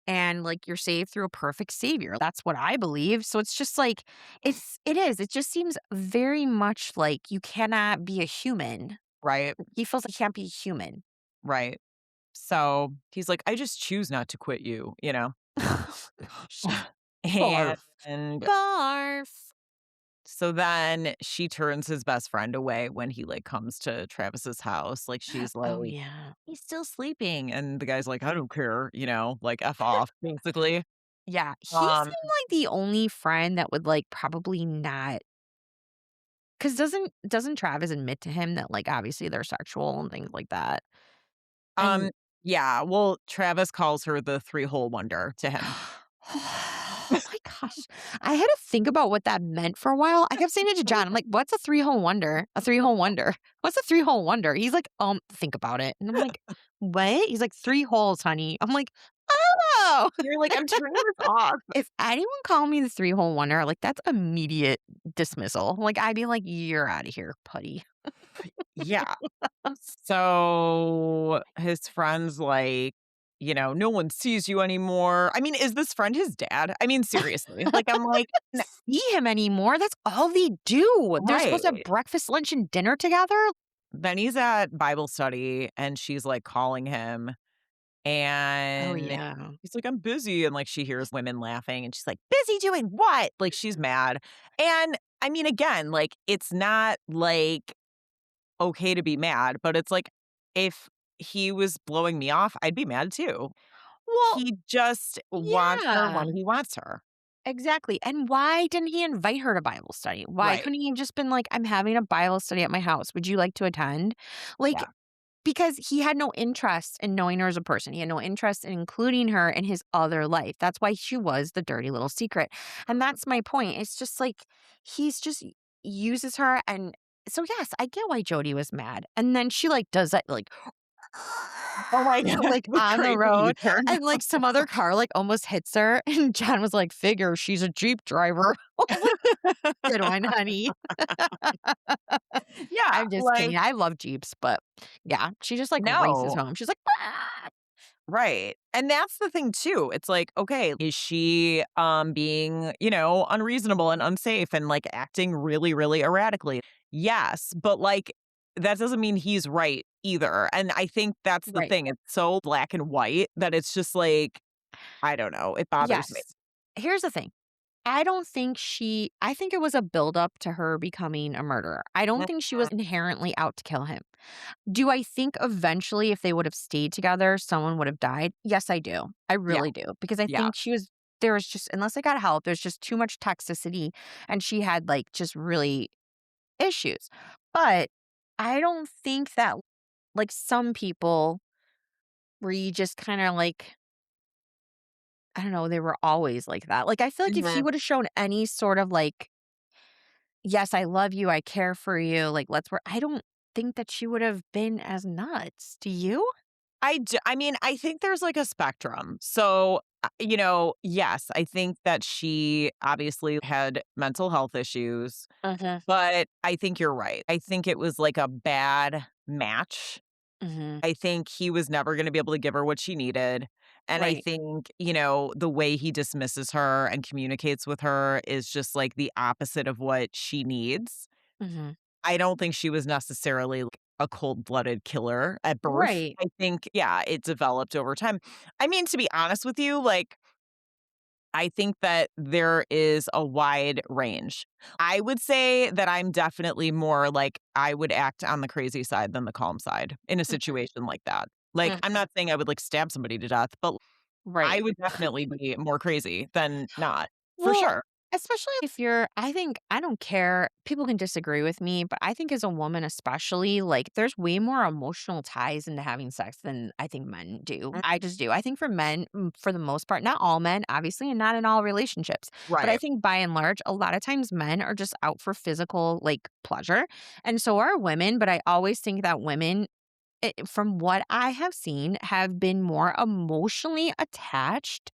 Speaker 3: And like you're saved through a perfect savior. That's what I believe. So it's just like it is. It just seems very much like you cannot be a human.
Speaker 1: Right,
Speaker 3: He feels like he can't be human.
Speaker 1: right. So, he's like, "I just choose not to quit you," you know?
Speaker 3: Gosh. Barf.
Speaker 1: And
Speaker 3: Barf.
Speaker 1: so then she turns his best friend away when he, like, comes to Travis's house, like, she's
Speaker 3: Oh,
Speaker 1: like,
Speaker 3: yeah.
Speaker 1: "He's still sleeping," and the guy's like, "I don't care," like, "F off," basically.
Speaker 3: Yeah, he seemed
Speaker 1: Um,
Speaker 3: like the only friend that would, like, probably not. Because doesn't Travis admit to him that, like, obviously they're sexual and things like that? And
Speaker 1: um, yeah, well, Travis calls her the three-hole wonder to him.
Speaker 3: oh my gosh. I had to think about what that meant for a while. I kept saying it to John. I'm like, "What's a three-hole wonder? A three-hole wonder? What's a three-hole wonder?" He's like, think about it." And I'm like, "What?" He's like, "3 holes, honey." I'm like, "Oh."
Speaker 1: You're like, "I'm turning this off."
Speaker 3: If anyone called me the three-hole wonder, like, that's immediate dismissal. Like, I'd be like, "You're out of here, putty."
Speaker 1: Yeah. So his friend's like, "No one sees you anymore." I mean, is this friend his dad? I mean, seriously. Like, I'm like, "N
Speaker 3: See him anymore. That's all they do. They're supposed to have
Speaker 1: right."
Speaker 3: breakfast, lunch, and dinner together.
Speaker 1: Then he's at Bible study, and she's, like, calling him,
Speaker 3: Oh,
Speaker 1: And
Speaker 3: yeah.
Speaker 1: he's like, "I'm busy." And like she hears women laughing and she's like, "Busy doing what?" Like she's mad. And I mean, again, like it's not like okay to be mad, but it's like if he was blowing me off, I'd be mad too.
Speaker 3: Well,
Speaker 1: He just wants her
Speaker 3: yeah.
Speaker 1: when he wants her.
Speaker 3: Exactly, and why didn't he invite her to Bible study? Why
Speaker 1: Right.
Speaker 3: couldn't he have just been like, "I'm having a Bible study at my house. Would you like to attend?" Like,
Speaker 1: Yeah.
Speaker 3: because he had no interest in knowing her as a person. He had no interest in including her in his other life. That's why she was the dirty little secret, and that's my point. It's just like, he's just uses her, and so, yes, I get why Jody was mad, and then she, like, does that, like
Speaker 1: Oh my god,
Speaker 3: like,
Speaker 1: the
Speaker 3: on the
Speaker 1: crazy
Speaker 3: road,
Speaker 1: U-turn.
Speaker 3: and, like, some other car, like, almost hits her, and John was like, "Figure, she's a Jeep driver." I was like, "Good one, honey."
Speaker 1: Yeah,
Speaker 3: I'm just
Speaker 1: like
Speaker 3: kidding, I love Jeeps, but yeah, she just, like, races
Speaker 1: no.
Speaker 3: home. She's like, "Ah!"
Speaker 1: Right. And that's the thing too. It's like, okay, is she being, unreasonable and unsafe and like acting really, really erratically? Yes. But like that doesn't mean he's right either. And I think that's the
Speaker 3: Right.
Speaker 1: thing. It's so black and white that it's just like, I don't know. It bothers me.
Speaker 3: Yes. Here's the thing. I think it was a buildup to her becoming a murderer. I don't think she was
Speaker 1: Mhm.
Speaker 3: inherently out to kill him. Do I think eventually if they would have stayed together, someone would have died? Yes, I do. I
Speaker 1: Yeah.
Speaker 3: really do. Because I
Speaker 1: Yeah.
Speaker 3: think there was just, unless I got help, there's just too much toxicity and she had like just really issues. But I don't think that like some people where you just kind of like, I don't know, they were always like that. Like I feel like if he
Speaker 1: Mhm.
Speaker 3: would have shown any sort of like, yes, I love you, I care for you, like let's work, I don't think that she would have been as nuts. Do you?
Speaker 1: I mean, I think there's like a spectrum. So, yes, I think that she obviously had mental health issues.
Speaker 3: Uh-huh.
Speaker 1: But I think you're right. I think it was like a bad match.
Speaker 3: Mhm.
Speaker 1: I think he was never gonna be able to give her what she needed, and I
Speaker 3: Right.
Speaker 1: think, the way he dismisses her and communicates with her is just, like, the opposite of what she needs.
Speaker 3: Mhm.
Speaker 1: I don't think she was necessarily, like, a cold-blooded killer at birth.
Speaker 3: Right.
Speaker 1: I think, yeah, it developed over time. I mean, to be honest with you, like I think that there is a wide range. I would say that I'm definitely more like I would act on the crazy side than the calm side in a
Speaker 3: Mhm.
Speaker 1: situation like that. Like, I'm
Speaker 3: Mhm.
Speaker 1: not saying I would like stab somebody to death, but I
Speaker 3: Right.
Speaker 1: would definitely be more crazy than not, for
Speaker 3: Well,
Speaker 1: sure.
Speaker 3: especially if you're I think I don't care, people can disagree with me, but I think as a woman especially, like, there's way more emotional ties into having sex than I think men do.
Speaker 1: Mm,
Speaker 3: I just do. I think for men, for the most part, not all men, obviously, and not in all relationships, but I
Speaker 1: right.
Speaker 3: think by and large, a lot of times men are just out for physical, like, pleasure, and so are women, but I always think that women, from what I have seen, have been more emotionally attached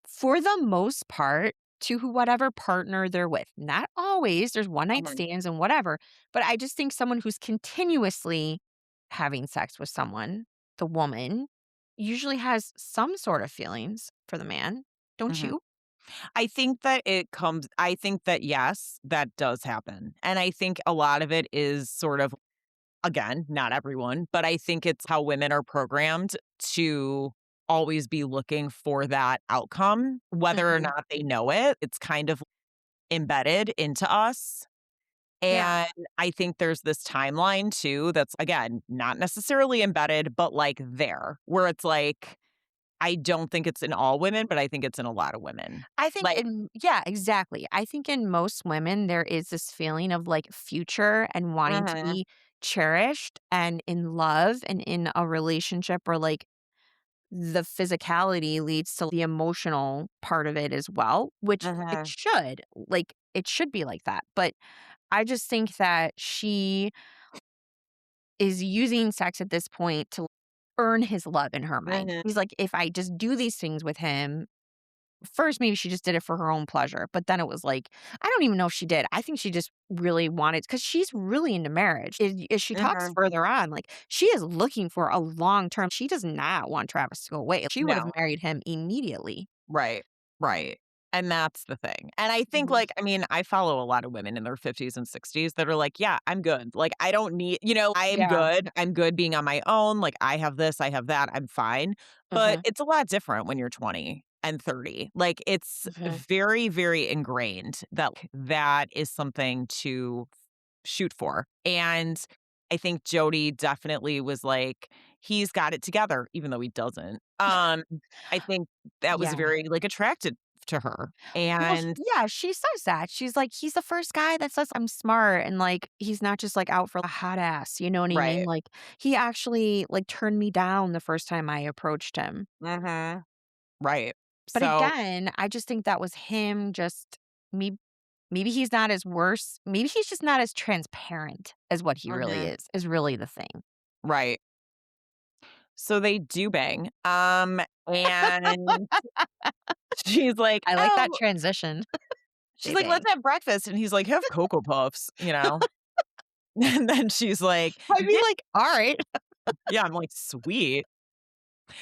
Speaker 3: for the most part to whatever partner they're with. Not always, there's one night
Speaker 1: Mhm,
Speaker 3: stands and whatever, but I just think someone who's continuously having sex with someone, the woman, usually has some sort of feelings for the man. Don't
Speaker 1: mhm.
Speaker 3: you?
Speaker 1: I think that, yes, that does happen, and I think a lot of it is sort of again, not everyone, but I think it's how women are programmed to always be looking for that outcome, whether or
Speaker 3: Mhm.
Speaker 1: not they know it. It's kind of embedded into us.
Speaker 3: Yeah.
Speaker 1: And I think there's this timeline too that's, again, not necessarily embedded, but like there, where it's like, I don't think it's in all women, but I think it's in a lot of women.
Speaker 3: I think
Speaker 1: Like,
Speaker 3: in yeah, exactly. I think in most women, there is this feeling of like future and wanting to
Speaker 1: mhm,
Speaker 3: be cherished and in love and in a relationship or like the physicality leads to the emotional part of it as well, which it
Speaker 1: mhm,
Speaker 3: should. Like, it should be like that. But I just think that she is using sex at this point to earn his love in her mind.
Speaker 1: mhm,
Speaker 3: He's like, if I just do these things with him, first, maybe she just did it for her own pleasure. But then it was like, I don't even know if she did. I think she just really wanted, because she's really into marriage. As she talks
Speaker 1: mhm.
Speaker 3: further on, like she is looking for a long term. She does not want Travis to go away. She would have
Speaker 1: No,
Speaker 3: married him immediately.
Speaker 1: right, right. And that's the thing. And I think,
Speaker 3: Mhm.
Speaker 1: like, I mean, I follow a lot of women in their 50s and 60s that are like, "Yeah, I'm good. Like, I don't need I am
Speaker 3: Yeah.
Speaker 1: good. I'm good being on my own. Like, I have this, I have that. I'm fine." But
Speaker 3: Mhm.
Speaker 1: it's a lot different when you're 20 and 30. Like, it's
Speaker 3: Mhm.
Speaker 1: very, very ingrained that that is something to shoot for. And I think Jody definitely was like, he's got it together, even though he doesn't. I think that was
Speaker 3: Yeah.
Speaker 1: very, like, attracted to her.
Speaker 3: Well,
Speaker 1: And
Speaker 3: yeah, she says that. She's like, "He's the first guy that says I'm smart and, like, he's not just, like, out for a hot ass." You know what I mean?
Speaker 1: right.
Speaker 3: Like, he actually, like, turned me down the first time I approached him.
Speaker 1: Mhm. Right.
Speaker 3: But
Speaker 1: So
Speaker 3: again, I just think that was him just me maybe he's not as worse. Maybe he's just not as transparent as what he really
Speaker 1: mhm.
Speaker 3: is really the thing.
Speaker 1: Right. So they do bang. And she's like,
Speaker 3: I like that
Speaker 1: "Oh,"
Speaker 3: transition.
Speaker 1: she's
Speaker 3: They
Speaker 1: like, "Let's
Speaker 3: bang.
Speaker 1: have breakfast." And he's like, "Have Cocoa Puffs," you know? And then she's like,
Speaker 3: I'd be like, "Alright."
Speaker 1: yeah, I'm like, "Sweet."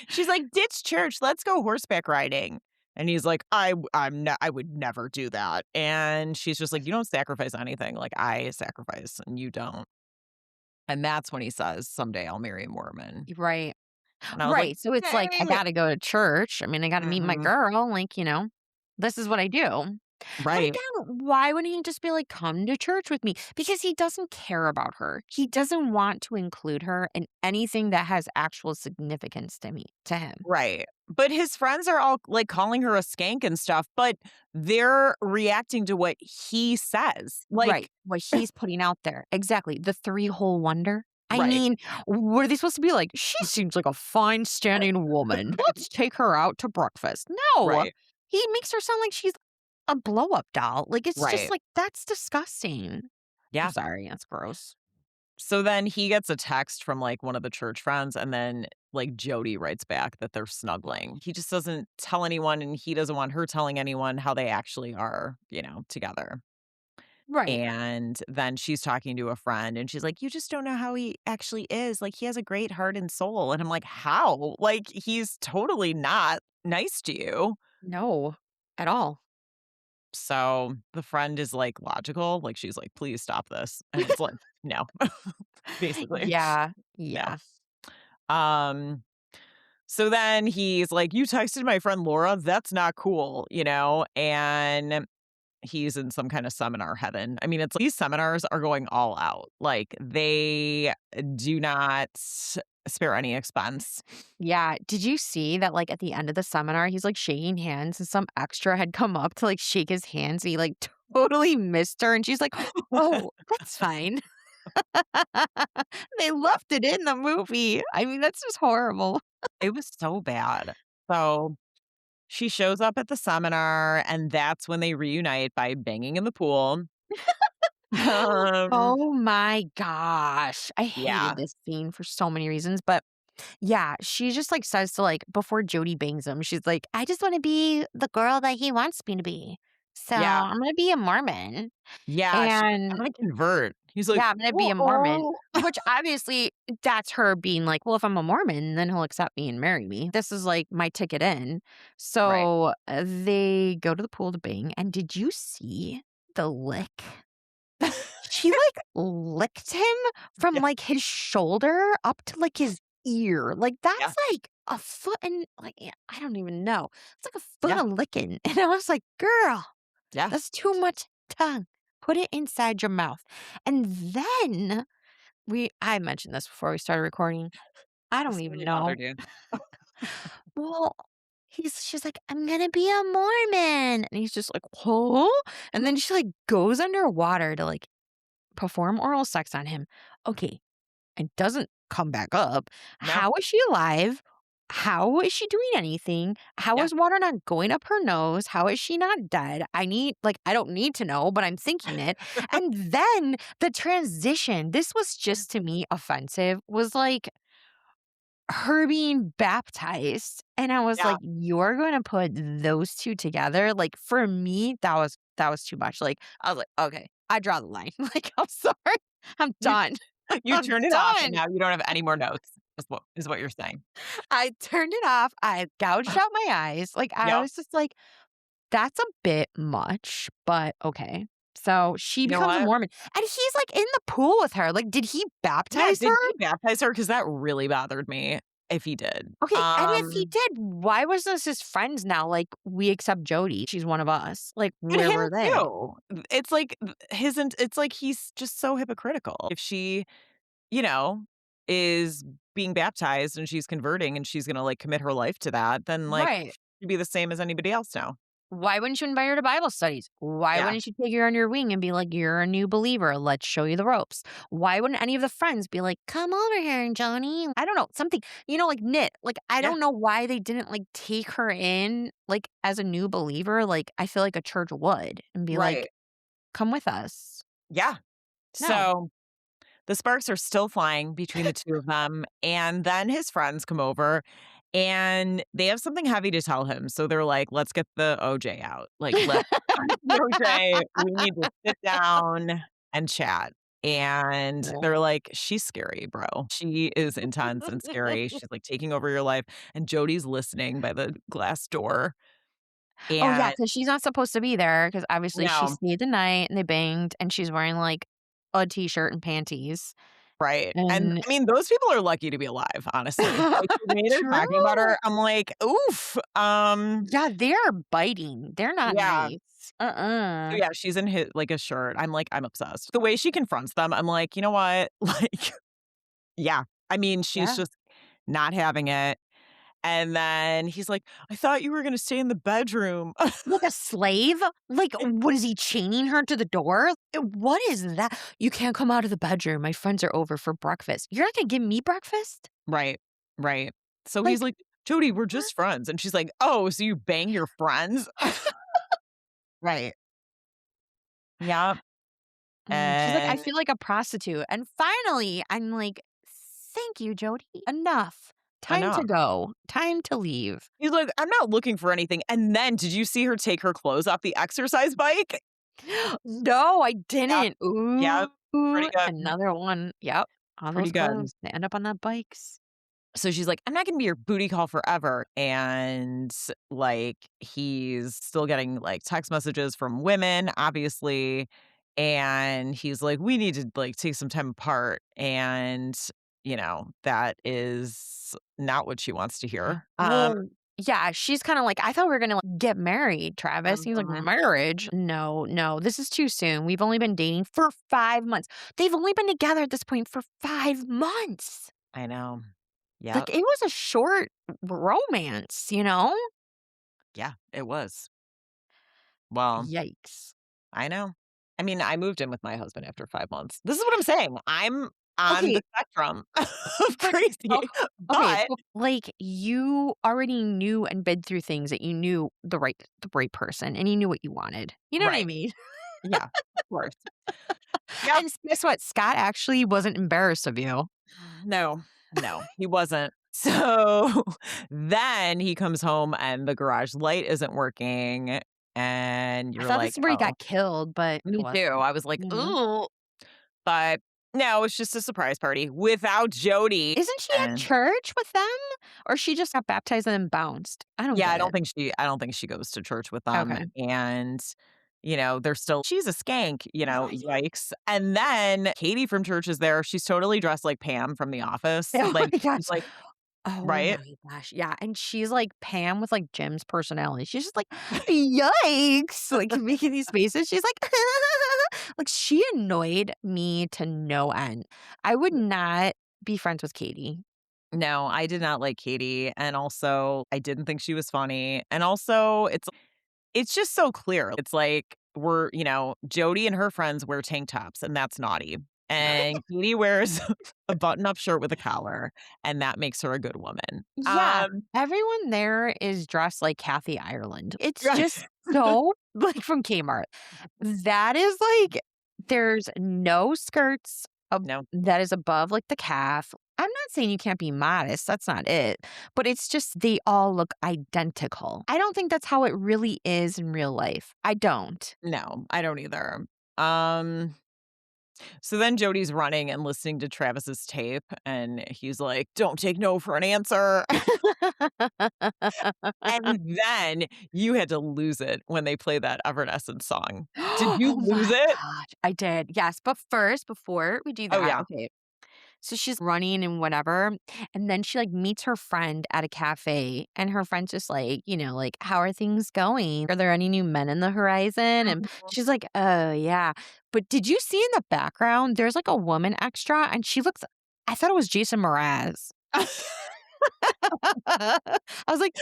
Speaker 1: She's like, "Ditch church, let's go horseback riding." And he's like, I would never do that." And she's just like, "You don't sacrifice anything. Like, I sacrifice and you don't." And that's when he says, "Someday I'll marry a Mormon."
Speaker 3: Right.
Speaker 1: And I was like,
Speaker 3: Right, so it's like, I
Speaker 1: "Dang."
Speaker 3: gotta go to church. I mean, I gotta meet my
Speaker 1: Mhm.
Speaker 3: girl, like, this is what I do. But
Speaker 1: Right,
Speaker 3: again, why wouldn't he just be like, "Come to church with me?" Because he doesn't care about her. He doesn't want to include her in anything that has actual significance to him.
Speaker 1: right. But his friends are all, like, calling her a skank and stuff, but they're reacting to what he says.
Speaker 3: Right,
Speaker 1: Like
Speaker 3: what he's putting out there. Exactly, the three-hole wonder. I
Speaker 1: right,
Speaker 3: mean, what are they supposed to be like? "She seems like a fine-standing woman. Let's take her out to breakfast." No,
Speaker 1: right,
Speaker 3: he makes her sound like she's a blow-up doll. Like, it's just
Speaker 1: right.
Speaker 3: like, that's disgusting. I'm
Speaker 1: Yeah.
Speaker 3: sorry, that's gross.
Speaker 1: So then he gets a text from, like, one of the church friends, and then, like, Jody writes back that they're snuggling. He just doesn't tell anyone, and he doesn't want her telling anyone how they actually are, together.
Speaker 3: Right.
Speaker 1: And then she's talking to a friend, and she's like, "You just don't know how he actually is. Like, he has a great heart and soul." And I'm like, "How? Like, he's totally not nice to you."
Speaker 3: No, at all.
Speaker 1: So the friend is, like, logical. Like, she's like, "Please stop this." And it's like, "No." Basically.
Speaker 3: Yeah,
Speaker 1: No.
Speaker 3: yeah.
Speaker 1: Um So then he's like, "You texted my friend Laura? That's not cool," And he's in some kind of seminar heaven. I mean, it's these seminars are going all out. Like, they do not spare any expense.
Speaker 3: Yeah, did you see that, like, at the end of the seminar, he's, like, shaking hands, and some extra had come up to, like, shake his hands, and he, like, totally missed her, and she's like, "Oh, that's fine." They left it in the movie. I mean, that's just horrible.
Speaker 1: It was so bad. So she shows up at the seminar, and that's when they reunite by banging in the pool. Um,
Speaker 3: Oh my gosh. I hated
Speaker 1: yeah,
Speaker 3: this scene for so many reasons, but yeah, she just, like, says to, like before Jody bangs him, she's like, "I just wanna be the girl that he wants me to be. So,
Speaker 1: yeah,
Speaker 3: I'm gonna be a Mormon."
Speaker 1: yeah. She's like, "I'm
Speaker 3: And
Speaker 1: gonna convert." He's like,
Speaker 3: yeah, I'm gonna be a Mormon,
Speaker 1: "Uh-oh."
Speaker 3: which obviously that's her being like, "Well, if I'm a Mormon, then he'll accept me and marry me. This is like my ticket in."
Speaker 1: Right.
Speaker 3: So, they go to the pool to bang, and did you see the lick? She, like, licked him from,
Speaker 1: Yeah,
Speaker 3: like, his shoulder up to, like, his ear. Like,
Speaker 1: yeah,
Speaker 3: that's, like, a foot and, like, yeah, I don't even know. It's like a foot
Speaker 1: yeah,
Speaker 3: of licking, and I was like, "Girl,
Speaker 1: yeah.
Speaker 3: that's too much tongue. Put it inside your mouth." And then I mentioned this before we started recording. I don't
Speaker 1: This
Speaker 3: even
Speaker 1: really
Speaker 3: know.
Speaker 1: bothered you.
Speaker 3: Well, she's like, "I'm gonna be a Mormon." And he's just like, "Huh?" And then she, like, goes underwater to, like, perform oral sex on him. Okay, and doesn't come back up.
Speaker 1: No.
Speaker 3: How is she alive? How is she doing anything? How
Speaker 1: Yeah.
Speaker 3: is water not going up her nose? How is she not dead? I don't need to know, but I'm thinking it. And then the transition, this was just to me offensive, was like her being baptized. And I was
Speaker 1: Yeah.
Speaker 3: like, you're going to put those two together? Like for me, that was too much. Like I was like, okay, I draw the line. Like, I'm sorry. I'm
Speaker 1: You
Speaker 3: done.
Speaker 1: you
Speaker 3: I'm
Speaker 1: turned it off, and
Speaker 3: done.
Speaker 1: now you don't have any more notes, is what you're saying.
Speaker 3: I turned it off. I gouged out my eyes. Like I
Speaker 1: Yep.
Speaker 3: was just like, That's a bit much, but okay. So she
Speaker 1: You know
Speaker 3: becomes a
Speaker 1: what?
Speaker 3: Mormon, and he's, like, in the pool with her. Like, did he
Speaker 1: Yeah,
Speaker 3: baptize
Speaker 1: did
Speaker 3: her?
Speaker 1: he baptize her? Because that really bothered me if he did.
Speaker 3: Okay, and if he did, why was this his friends now? Like, we accept Jodi. She's one of us. Like,
Speaker 1: And
Speaker 3: where
Speaker 1: him
Speaker 3: were they?
Speaker 1: too. It's like it's like he's just so hypocritical. If she, you know, is being baptized and she's converting and she's gonna, like, commit her life to that, then, like,
Speaker 3: Right.
Speaker 1: she'd be the same as anybody else now.
Speaker 3: Why wouldn't you invite her to Bible studies? Why
Speaker 1: Yeah,
Speaker 3: wouldn't you take her under your wing and be like, "You're a new believer. Let's show you the ropes"? Why wouldn't any of the friends be like, "Come over here, Joni"? I don't know, something, like knit. Like, I
Speaker 1: yeah,
Speaker 3: don't know why they didn't like take her in like as a new believer. Like, I feel like a church would and be like,
Speaker 1: right.
Speaker 3: "Come with us."
Speaker 1: Yeah.
Speaker 3: No.
Speaker 1: So, the sparks are still flying between the 2 of them, and then his friends come over, and they have something heavy to tell him, so they're like, "Let's get the OJ out. Like, let's the OJ. We need to sit down and chat." And they're like, "She's scary, bro. She is intense and scary. She's, like, taking over your life." And Jody's listening by the glass door,
Speaker 3: Oh, yeah,
Speaker 1: and
Speaker 3: because she's not supposed to be there. Because obviously she
Speaker 1: no.
Speaker 3: stayed the night and they banged, and she's wearing, like, a T-shirt and panties,
Speaker 1: Right, and,
Speaker 3: and
Speaker 1: I mean, those people are lucky to be alive, honestly. Like, the way they're
Speaker 3: True.
Speaker 1: talking about her, I'm like, "Oof."
Speaker 3: Yeah, they're biting. They're not
Speaker 1: Yeah.
Speaker 3: nice.
Speaker 1: So,
Speaker 3: Uh-uh.
Speaker 1: yeah, she's in like, a shirt. I'm like, I'm obsessed. The way she confronts them, I'm like, "You know what?" Like, yeah. I mean, she's
Speaker 3: Yeah.
Speaker 1: just not having it, and then he's like, "I thought you were gonna stay in the bedroom."
Speaker 3: Like a slave? Like, what is he chaining her to the door? What is that? "You can't come out of the bedroom. My friends are over for breakfast." You're not gonna give me breakfast?
Speaker 1: Right, right. So he's
Speaker 3: Like,
Speaker 1: like, "Jody, we're just friends," and she's like, "Oh, so you bang your friends?" Right. Yep,
Speaker 3: she's like, "I
Speaker 1: and
Speaker 3: feel like a prostitute." And finally, I'm like, "Thank you, Jody. Enough. Time to
Speaker 1: enough.
Speaker 3: go. Time to leave."
Speaker 1: He's like, "I'm not looking for anything," and then did you see her take her clothes off the exercise bike?
Speaker 3: No, I
Speaker 1: Yep,
Speaker 3: didn't.
Speaker 1: yep, pretty
Speaker 3: Ooh,
Speaker 1: good,
Speaker 3: another one. Yep. All
Speaker 1: pretty
Speaker 3: those
Speaker 1: good.
Speaker 3: clothes, they end up on that bikes.
Speaker 1: So she's like, "I'm not gonna be your booty call forever," and, like, he's still getting, like, text messages from women, obviously, and he's like, "We need to, like, take some time apart," and, that is not what she wants to hear.
Speaker 3: Well, yeah, she's kinda like, "I thought we were gonna, like, get married, Travis." He's like,
Speaker 1: Mhm.
Speaker 3: "Marriage? No, no, this is too soon. We've only been dating for 5 months." They've only been together at this point for 5 months.
Speaker 1: I know.
Speaker 3: Like,
Speaker 1: Yep.
Speaker 3: it was a short romance, you know?
Speaker 1: Yeah, it was. Well,
Speaker 3: Yikes.
Speaker 1: I know. I mean, I moved in with my husband after 5 months. This is what I'm saying. I'm on
Speaker 3: Okay,
Speaker 1: the spectrum of
Speaker 3: but
Speaker 1: crazy,
Speaker 3: okay,
Speaker 1: but
Speaker 3: but, like, you already knew and been through things that you knew the right person, and you knew what you wanted. You know what I
Speaker 1: right.
Speaker 3: mean?
Speaker 1: Yeah, of course. Yep.
Speaker 3: And guess what? Scott actually wasn't embarrassed of you.
Speaker 1: No, no, he wasn't. So, then he comes home and the garage light isn't working, and
Speaker 3: I
Speaker 1: you're
Speaker 3: thought this
Speaker 1: like,
Speaker 3: is where he
Speaker 1: "Oh."
Speaker 3: got killed, but it
Speaker 1: Me too.
Speaker 3: wasn't.
Speaker 1: I was like,
Speaker 3: Mhm.
Speaker 1: "Ooh." But, no, it's just a surprise party without Jody,
Speaker 3: Isn't she at
Speaker 1: and
Speaker 3: church with them? Or she just got baptized and then bounced? I don't
Speaker 1: yeah,
Speaker 3: get it.
Speaker 1: I don't think she goes to church with them,
Speaker 3: Okay.
Speaker 1: and, they're still she's a skank,
Speaker 3: Right.
Speaker 1: yikes, and then Katie from church is there, she's totally dressed like Pam from The Office,
Speaker 3: Oh
Speaker 1: like,
Speaker 3: my
Speaker 1: she's
Speaker 3: gosh.
Speaker 1: like
Speaker 3: Oh
Speaker 1: right?
Speaker 3: my gosh. Yeah. And she's like Pam with like Jim's personality. She's just like, yikes. Like making these faces. She's like, like she annoyed me to no end. I would not be friends with Katie.
Speaker 1: No, I did not like Katie, and also, I didn't think she was funny, and also, it's just so clear. It's like Jody and her friends wear tank tops, and that's naughty, and Katie wears a button-up shirt with a collar, and that makes her a good woman.
Speaker 3: Yeah, everyone there is dressed like Kathy Ireland. It's
Speaker 1: Right.
Speaker 3: just so like from Kmart. That is like there's no skirts
Speaker 1: No,
Speaker 3: that is above like the calf. I'm not saying you can't be modest, that's not it. But it's just they all look identical. I don't think that's how it really is in real life. I don't.
Speaker 1: no, I don't either. Um, So then Jody's running and listening to Travis's tape, and he's like, "Don't take no for an answer." And then you had to lose it when they played that Evanescence song. Did you
Speaker 3: Oh
Speaker 1: lose
Speaker 3: my
Speaker 1: it?
Speaker 3: gosh, I did. Yes, but first, before we do
Speaker 1: Oh,
Speaker 3: that,
Speaker 1: yeah.
Speaker 3: okay. So she's running and whatever, and then she, like, meets her friend at a cafe, and her friend's just like, like, "How are things going? Are there any new men in the horizon?" And she's like, "Oh, yeah." But did you see in the background, there's, like, a woman extra, and she looks I thought it was Jason Mraz. I was like,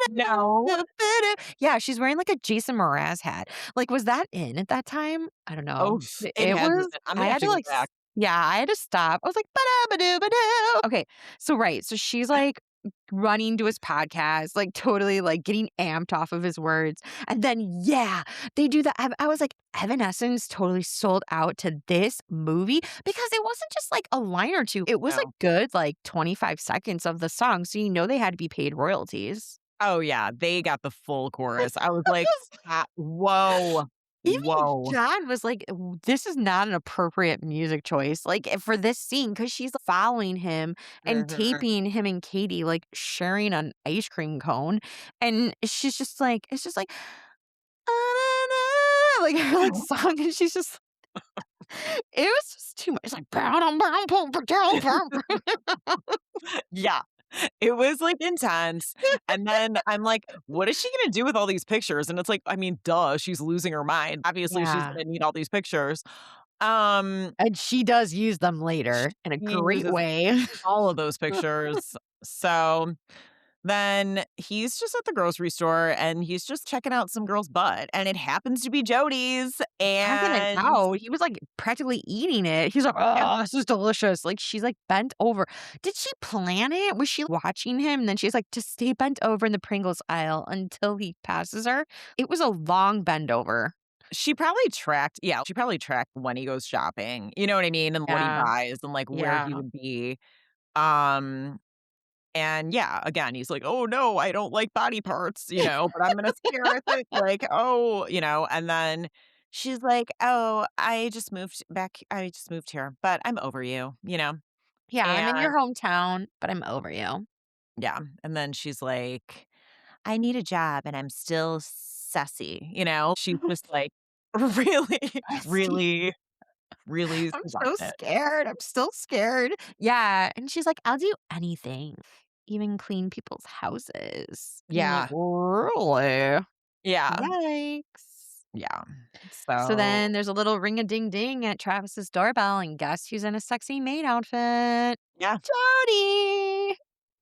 Speaker 1: No.
Speaker 3: "Da-da-ba-doo-ba-doo, yeah, she's wearing, like, a Jason Mraz hat. Like, was that in at that time? I don't know.
Speaker 1: Oh, it
Speaker 3: It
Speaker 1: hasn't
Speaker 3: was
Speaker 1: been. I'm
Speaker 3: I
Speaker 1: gonna have
Speaker 3: had
Speaker 1: to
Speaker 3: to,
Speaker 1: go
Speaker 3: like
Speaker 1: back.
Speaker 3: yeah, I had to stop. I was like, "Ba-da-ba-doo-ba-doo." Okay, so right, so she's, like, running to his podcast, like, totally, like, getting amped off of his words, and then, yeah, they do that. I was like, Evanescence totally sold out to this movie because it wasn't just, like, a line or 2. It was, like,
Speaker 1: No.
Speaker 3: good, like, 25 seconds of the song, so they had to be paid royalties.
Speaker 1: Oh, yeah, they got the full chorus. I was like, Whoa.
Speaker 3: Even
Speaker 1: Whoa."
Speaker 3: John was like, This is not an appropriate music choice, like, for this scene, because she's following him and
Speaker 1: Mhm.
Speaker 3: taping him and Katie, like, sharing an ice cream cone, and she's just like it's just like, "Ah, na, na," like, her, like, song, and she's just it was just too much. It's like, "Ba-dum, bum, bum, ba-dum, bum."
Speaker 1: Yeah. It was, like, intense, and then I'm like, "What is she gonna do with all these pictures?" And it's like, I mean, duh, she's losing her mind. Obviously, she's
Speaker 3: Yeah,
Speaker 1: gonna need all these pictures. Um,
Speaker 3: and she does use them later in a
Speaker 1: she
Speaker 3: great
Speaker 1: uses
Speaker 3: way.
Speaker 1: all of those pictures. So, then he's just at the grocery store, and he's just checking out some girl's butt, and it happens to be Jody's,
Speaker 3: Checking it
Speaker 1: and
Speaker 3: out. He was, like, practically eating it. He's like,
Speaker 1: yeah,
Speaker 3: "Oh, this is delicious." Like, she's, like, bent over. Did she plan it? Was she watching him? And then she's like, "Just stay bent over in the Pringles aisle until he passes her." It was a long bend over.
Speaker 1: she probably tracked when he goes shopping, you know what I mean, and what he
Speaker 3: Yeah,
Speaker 1: buys and, like, where he
Speaker 3: yeah.
Speaker 1: would be. Um And yeah, again, he's like, "Oh, no, I don't like body parts, but I'm gonna stare at it like, oh," and then she's like, "Oh, I just moved here, but I'm over you,"
Speaker 3: Yeah, I'm in your
Speaker 1: And
Speaker 3: hometown, but I'm over you.
Speaker 1: yeah, and then she's like, "I need a job and I'm still sassy," She's just like really,
Speaker 3: I see.
Speaker 1: really, really
Speaker 3: I'm
Speaker 1: stuck
Speaker 3: so
Speaker 1: in it.
Speaker 3: scared. I'm still scared. Yeah, and she's like, "I'll do anything, even clean people's houses." And I'm like,
Speaker 1: Yeah,
Speaker 3: "Really?
Speaker 1: yeah,
Speaker 3: Yikes."
Speaker 1: yeah.
Speaker 3: So
Speaker 1: So
Speaker 3: then there's a little ring a ding ding at Travis's doorbell, and guess who's in a sexy maid outfit?
Speaker 1: yeah.
Speaker 3: Jody.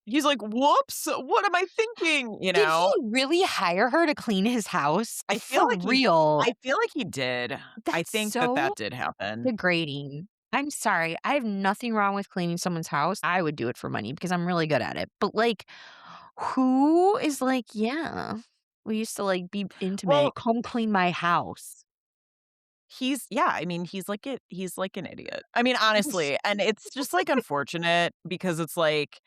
Speaker 1: He's like, "Whoops, what am I thinking?"
Speaker 3: Did he really hire her to clean his house?
Speaker 1: I feel
Speaker 3: For
Speaker 1: like he
Speaker 3: real.
Speaker 1: I feel like he did. I
Speaker 3: That's
Speaker 1: think that
Speaker 3: so
Speaker 1: that did happen.
Speaker 3: degrading. I'm sorry. I have nothing wrong with cleaning someone's house. I would do it for money because I'm really good at it. But like, who is like, yeah, we used to like be
Speaker 1: Well,
Speaker 3: intimate. Come clean my house.
Speaker 1: I mean, he's like an idiot. I mean, honestly, and it's just, like, unfortunate because it's like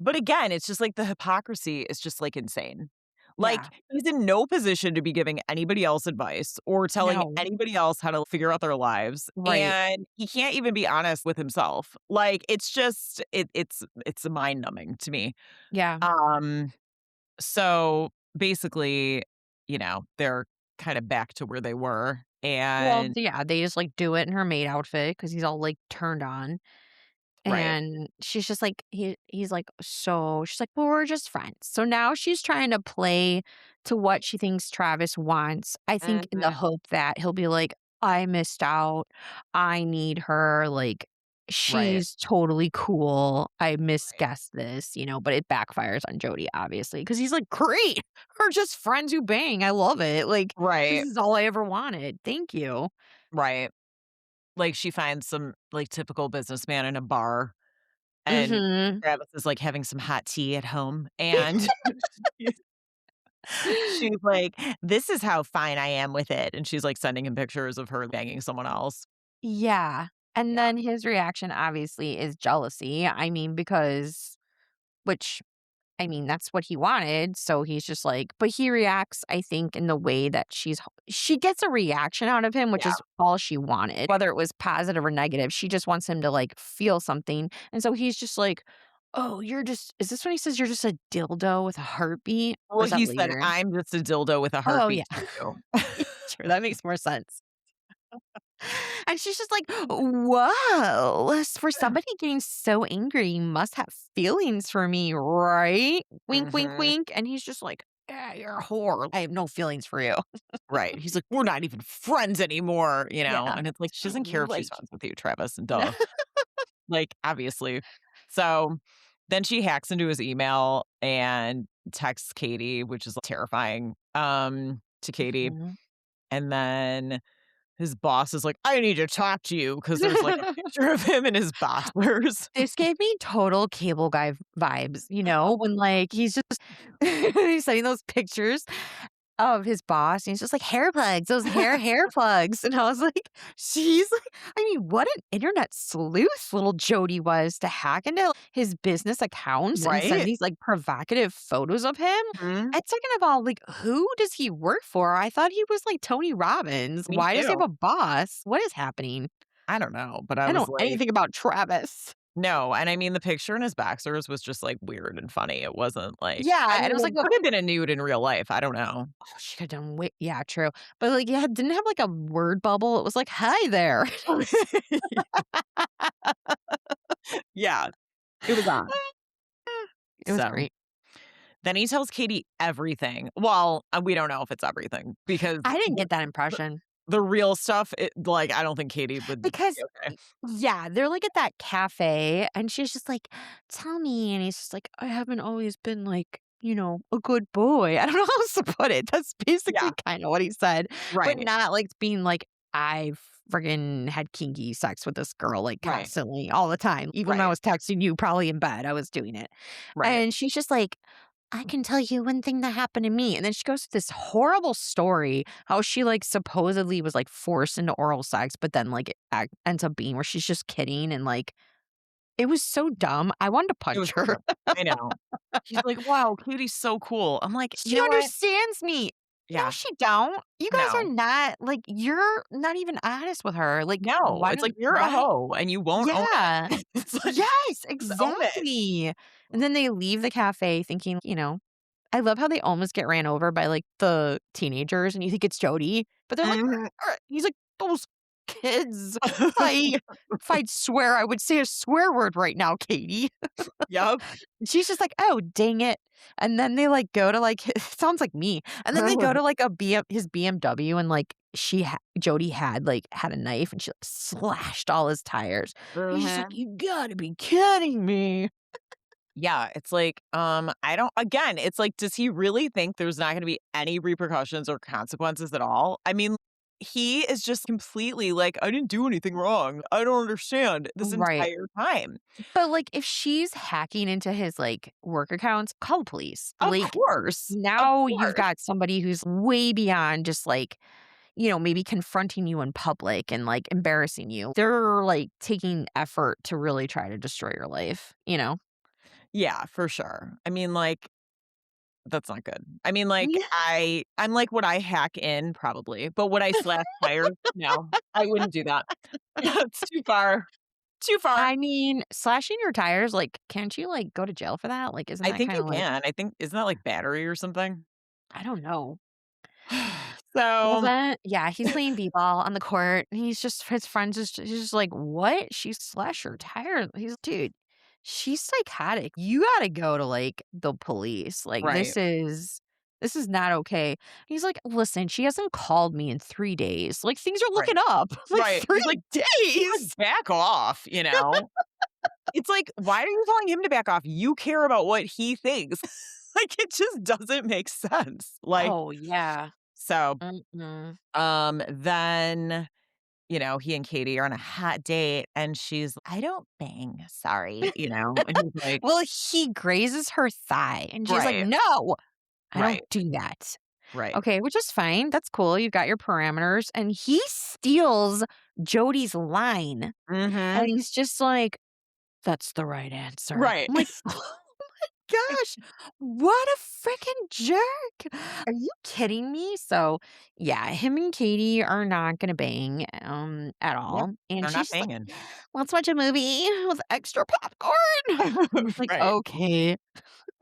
Speaker 1: but again, it's just like the hypocrisy is just, like, insane. Like,
Speaker 3: Yeah.
Speaker 1: he's in no position to be giving anybody else advice or telling
Speaker 3: No.
Speaker 1: anybody else how to figure out their lives,
Speaker 3: Right.
Speaker 1: and he can't even be honest with himself. Like, it's just it's mind-numbing to me.
Speaker 3: Yeah.
Speaker 1: Um So, basically, they're kinda back to where they were,
Speaker 3: Well,
Speaker 1: and
Speaker 3: yeah, they just, like, do it in her maid outfit because he's all, like, turned on,
Speaker 1: right.
Speaker 3: and she's just like he's like, "So" she's like, "Well, we're just friends." So now she's trying to play to what she thinks Travis wants, I think in the
Speaker 1: Mhm.
Speaker 3: hope that he'll be like, "I missed out. I need her, like,
Speaker 1: Right,
Speaker 3: she's totally cool. I
Speaker 1: right,
Speaker 3: misguessed this," but it backfires on Jody, obviously, because he's like, "Great. We're just friends who bang. I love it. Like, this
Speaker 1: right,
Speaker 3: is all I ever wanted. Thank you."
Speaker 1: right. Like, she finds some, like, typical businessman in a bar, and
Speaker 3: Mhm.
Speaker 1: Travis is, like, having some hot tea at home, and she's she's like, "This is how fine I am with it," and she's, like, sending him pictures of her banging someone else.
Speaker 3: Yeah, and
Speaker 1: Yeah.
Speaker 3: then his reaction obviously is jealousy, I mean, because which I mean, that's what he wanted. So he's just like, but he reacts, I think, in the way that she gets a reaction out of him, which
Speaker 1: Yeah.
Speaker 3: is all she wanted, whether it was positive or negative. She just wants him to like feel something. And so he's just like, oh, is this when he says you're just a dildo with a heartbeat? Or
Speaker 1: Well,
Speaker 3: is that
Speaker 1: he said,
Speaker 3: later?
Speaker 1: "I'm just a dildo with a
Speaker 3: Oh, yeah.
Speaker 1: heartbeat too."
Speaker 3: Sure. That makes more sense. And she's just like, whoa, for somebody getting so angry, you must have feelings for me, right? Wink, wink,
Speaker 1: Mhm.
Speaker 3: wink. And he's just like, yeah, you're a whore. I have no feelings for you.
Speaker 1: Right. He's like, "We're not even friends anymore,"
Speaker 3: Yeah.
Speaker 1: and it's like, she doesn't care if she's
Speaker 3: Like,
Speaker 1: friends with you, Travis, and duh. Like, obviously. So, then she hacks into his email and texts Katie, which is terrifying, to Katie,
Speaker 3: Mhm.
Speaker 1: and then his boss is like, "I need to talk to you because there's, like, a picture of him in his boxers.
Speaker 3: This gave me total cable guy vibes, when like he's just he's sending those pictures of his boss, and he's just like, "Hair plugs, those hair plugs." And I was like, she's like, I mean, what an internet sleuth little Jody was to hack into his business accounts and send
Speaker 1: Right?
Speaker 3: these like provocative photos of him.
Speaker 1: Mhm.
Speaker 3: And second of all, like, who does he work for? I thought he was like Tony Robbins.
Speaker 1: Me
Speaker 3: Why does he have
Speaker 1: too.
Speaker 3: a boss? What is happening?
Speaker 1: I don't know, but I
Speaker 3: I don't
Speaker 1: was
Speaker 3: know
Speaker 1: like,
Speaker 3: anything about Travis.
Speaker 1: no, and I mean, the picture in his boxers was just, like, weird and funny. It wasn't like, I
Speaker 3: Yeah, and it
Speaker 1: mean,
Speaker 3: was
Speaker 1: it
Speaker 3: like,
Speaker 1: could have been a nude in real life, I don't know.
Speaker 3: oh, she could have done way yeah, true. But, like, yeah, it didn't have, like, a word bubble. It was like, "Hi there."
Speaker 1: Yeah, it was odd.
Speaker 3: It was
Speaker 1: So,
Speaker 3: great.
Speaker 1: then he tells Katie everything. Well, we don't know if it's everything because
Speaker 3: I didn't
Speaker 1: the
Speaker 3: get that
Speaker 1: the
Speaker 3: impression
Speaker 1: the real stuff, like, I don't think Katie would be
Speaker 3: because
Speaker 1: okay.
Speaker 3: yeah, they're, like, at that cafe, and she's just like, "Tell me," and he's just like, "I haven't always been, like, a good boy." I don't know how else to put it. That's
Speaker 1: Yeah,
Speaker 3: basically kinda what he said, but
Speaker 1: right,
Speaker 3: not, like, being like, "I friggin' had kinky sex with this girl, like,
Speaker 1: right,
Speaker 3: constantly, all the time. Even when I
Speaker 1: right,
Speaker 3: was texting you probably in bed, I was doing it."
Speaker 1: right.
Speaker 3: And she's just like, I can tell you one thing that happened to me. And then she goes to this horrible story how she like supposedly was like forced into oral sex, but then like ends up being where she's just kidding. And like, it was so dumb. I wanted to
Speaker 1: It was
Speaker 3: punch
Speaker 1: so
Speaker 3: her.
Speaker 1: dumb. I know. He's like, "Wow, Katie's so cool." I'm like, "You
Speaker 3: She
Speaker 1: know what?"
Speaker 3: understands me. No,
Speaker 1: Yeah,
Speaker 3: she don't. You guys are
Speaker 1: no.
Speaker 3: not like you're not even honest with her. Like,
Speaker 1: No,
Speaker 3: why
Speaker 1: it's like,
Speaker 3: don't
Speaker 1: you're a
Speaker 3: why?
Speaker 1: hoe and you won't own
Speaker 3: Yeah.
Speaker 1: it. It's like,
Speaker 3: Yes,
Speaker 1: just own it.
Speaker 3: exactly. And then they leave the cafe thinking, I love how they almost get ran over by, like, the teenagers, and you think it's Jody, but they're like,
Speaker 1: Mhm.
Speaker 3: he's like, "Those kids." I if I'd swear, I would say a swear word right now, Katie.
Speaker 1: Yep.
Speaker 3: And she's just like, "Oh, dang it." And then they, like, go to, like sounds like me. And then they go to, like, his BMW, and, like, Jody had a knife, and she, like, slashed all his tires. He's just like,
Speaker 1: Mhm.
Speaker 3: "You gotta be kidding me."
Speaker 1: Yeah, it's like, I don't again, it's like, does he really think there's not gonna be any repercussions or consequences at all? I mean, he is just completely like, "I didn't do anything wrong. I don't understand," this
Speaker 3: Right.
Speaker 1: entire time.
Speaker 3: But, like, if she's hacking into his, like, work accounts, call the police.
Speaker 1: Of
Speaker 3: Like,
Speaker 1: course. Of
Speaker 3: now you've
Speaker 1: course.
Speaker 3: got somebody who's way beyond just, like, maybe confronting you in public and, like, embarrassing you. They're, like, taking effort to really try to destroy your life, you know?
Speaker 1: Yeah, for sure. I mean, like, that's not good. I mean, like,
Speaker 3: Yeah.
Speaker 1: I'm like, would I hack in? Probably. But would I slash tires? No, I wouldn't do that. It's too far. Too far.
Speaker 3: I mean, slashing your tires, like, can't you, like, go to jail for that? Like, isn't
Speaker 1: I
Speaker 3: that
Speaker 1: think you
Speaker 3: kinda like
Speaker 1: can. I think isn't that like battery or something?
Speaker 3: I don't know. Well,
Speaker 1: So,
Speaker 3: then yeah, he's playing b-ball on the court, and his friends he's just like, "What? She slashed her tire." He's "Dude, she's psychotic. You gotta go to, like, the police. Like,
Speaker 1: right,
Speaker 3: this is not okay." He's like, "Listen, she hasn't called me in 3 days. Like, things are
Speaker 1: right,
Speaker 3: looking up." Like,
Speaker 1: right.
Speaker 3: 3
Speaker 1: He's like,
Speaker 3: days?
Speaker 1: back off, you know? It's like, why are you telling him to back off? You care about what he thinks. Like, it just doesn't make sense. Like,
Speaker 3: Oh, yeah.
Speaker 1: so,
Speaker 3: Mm-mm.
Speaker 1: then, he and Katie are on a hot date and she's, "I don't bang, sorry," and he's like,
Speaker 3: Well, he grazes her thigh, and she's like,
Speaker 1: right,
Speaker 3: "No, I don't
Speaker 1: right,
Speaker 3: do that."
Speaker 1: right.
Speaker 3: Okay, which is fine. That's cool. You've got your parameters. And he steals Jody's line. And
Speaker 1: Mhm.
Speaker 3: he's just like, that's the right answer.
Speaker 1: Right.
Speaker 3: I'm like, gosh. What a freaking jerk. Are you kidding me? So, yeah, him and Katie are not going to bang at
Speaker 1: Yeah,
Speaker 3: all. And
Speaker 1: they're not
Speaker 3: she's just like,
Speaker 1: banging.
Speaker 3: let's watch a movie with extra popcorn. I'm like,
Speaker 1: Right,
Speaker 3: okay.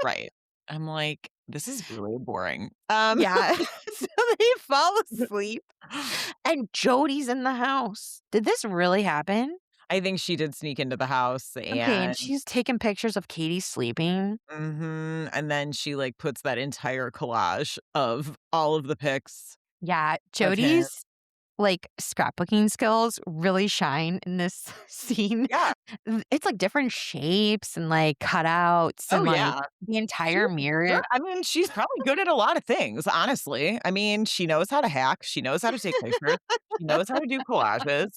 Speaker 1: right. I'm like, "This is really boring."
Speaker 3: Yeah. So they fall asleep and Jody's in the house. Did this really happen?
Speaker 1: I think she did sneak into the house
Speaker 3: Okay. And
Speaker 1: and
Speaker 3: she's taking pictures of Katie sleeping.
Speaker 1: and then she, like, puts that entire collage of all of the pics
Speaker 3: Yeah.
Speaker 1: of him.
Speaker 3: Jody's like scrapbooking skills really shine in this scene.
Speaker 1: Yeah.
Speaker 3: It's like different shapes and like cutouts
Speaker 1: Oh,
Speaker 3: and like
Speaker 1: yeah.
Speaker 3: the
Speaker 1: She's
Speaker 3: entire
Speaker 1: good.
Speaker 3: mirror.
Speaker 1: I mean, she's probably good at a lot of things, honestly. I mean, she knows how to hack, she knows how to take pictures, she knows how to do collages.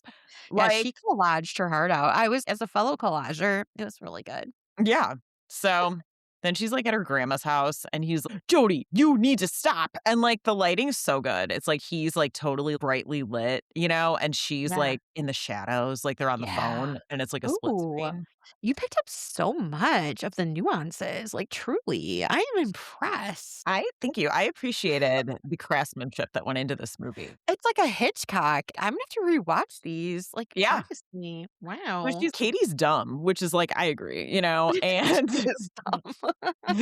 Speaker 3: Yeah,
Speaker 1: Like,
Speaker 3: she collaged her heart out. I was, as a fellow collager, it was really good.
Speaker 1: yeah. So, then she's, like, at her grandma's house, and he's like, "Jodi, you need to stop." And, like, the lighting's so good. It's like he's, like, totally brightly lit, and she's,
Speaker 3: Yeah.
Speaker 1: like, in the shadows, like, they're on the
Speaker 3: Yeah.
Speaker 1: phone, and it's like a split
Speaker 3: Ooh,
Speaker 1: screen.
Speaker 3: you picked up so much of the nuances. Like, truly, I am impressed.
Speaker 1: I thank you. I appreciated the craftsmanship that went into this movie.
Speaker 3: It's like a Hitchcock. I'm gonna have to rewatch these. Like,
Speaker 1: Yeah.
Speaker 3: honestly,
Speaker 1: But
Speaker 3: wow.
Speaker 1: she's Katie's dumb, which is like, I agree. And
Speaker 3: It is dumb.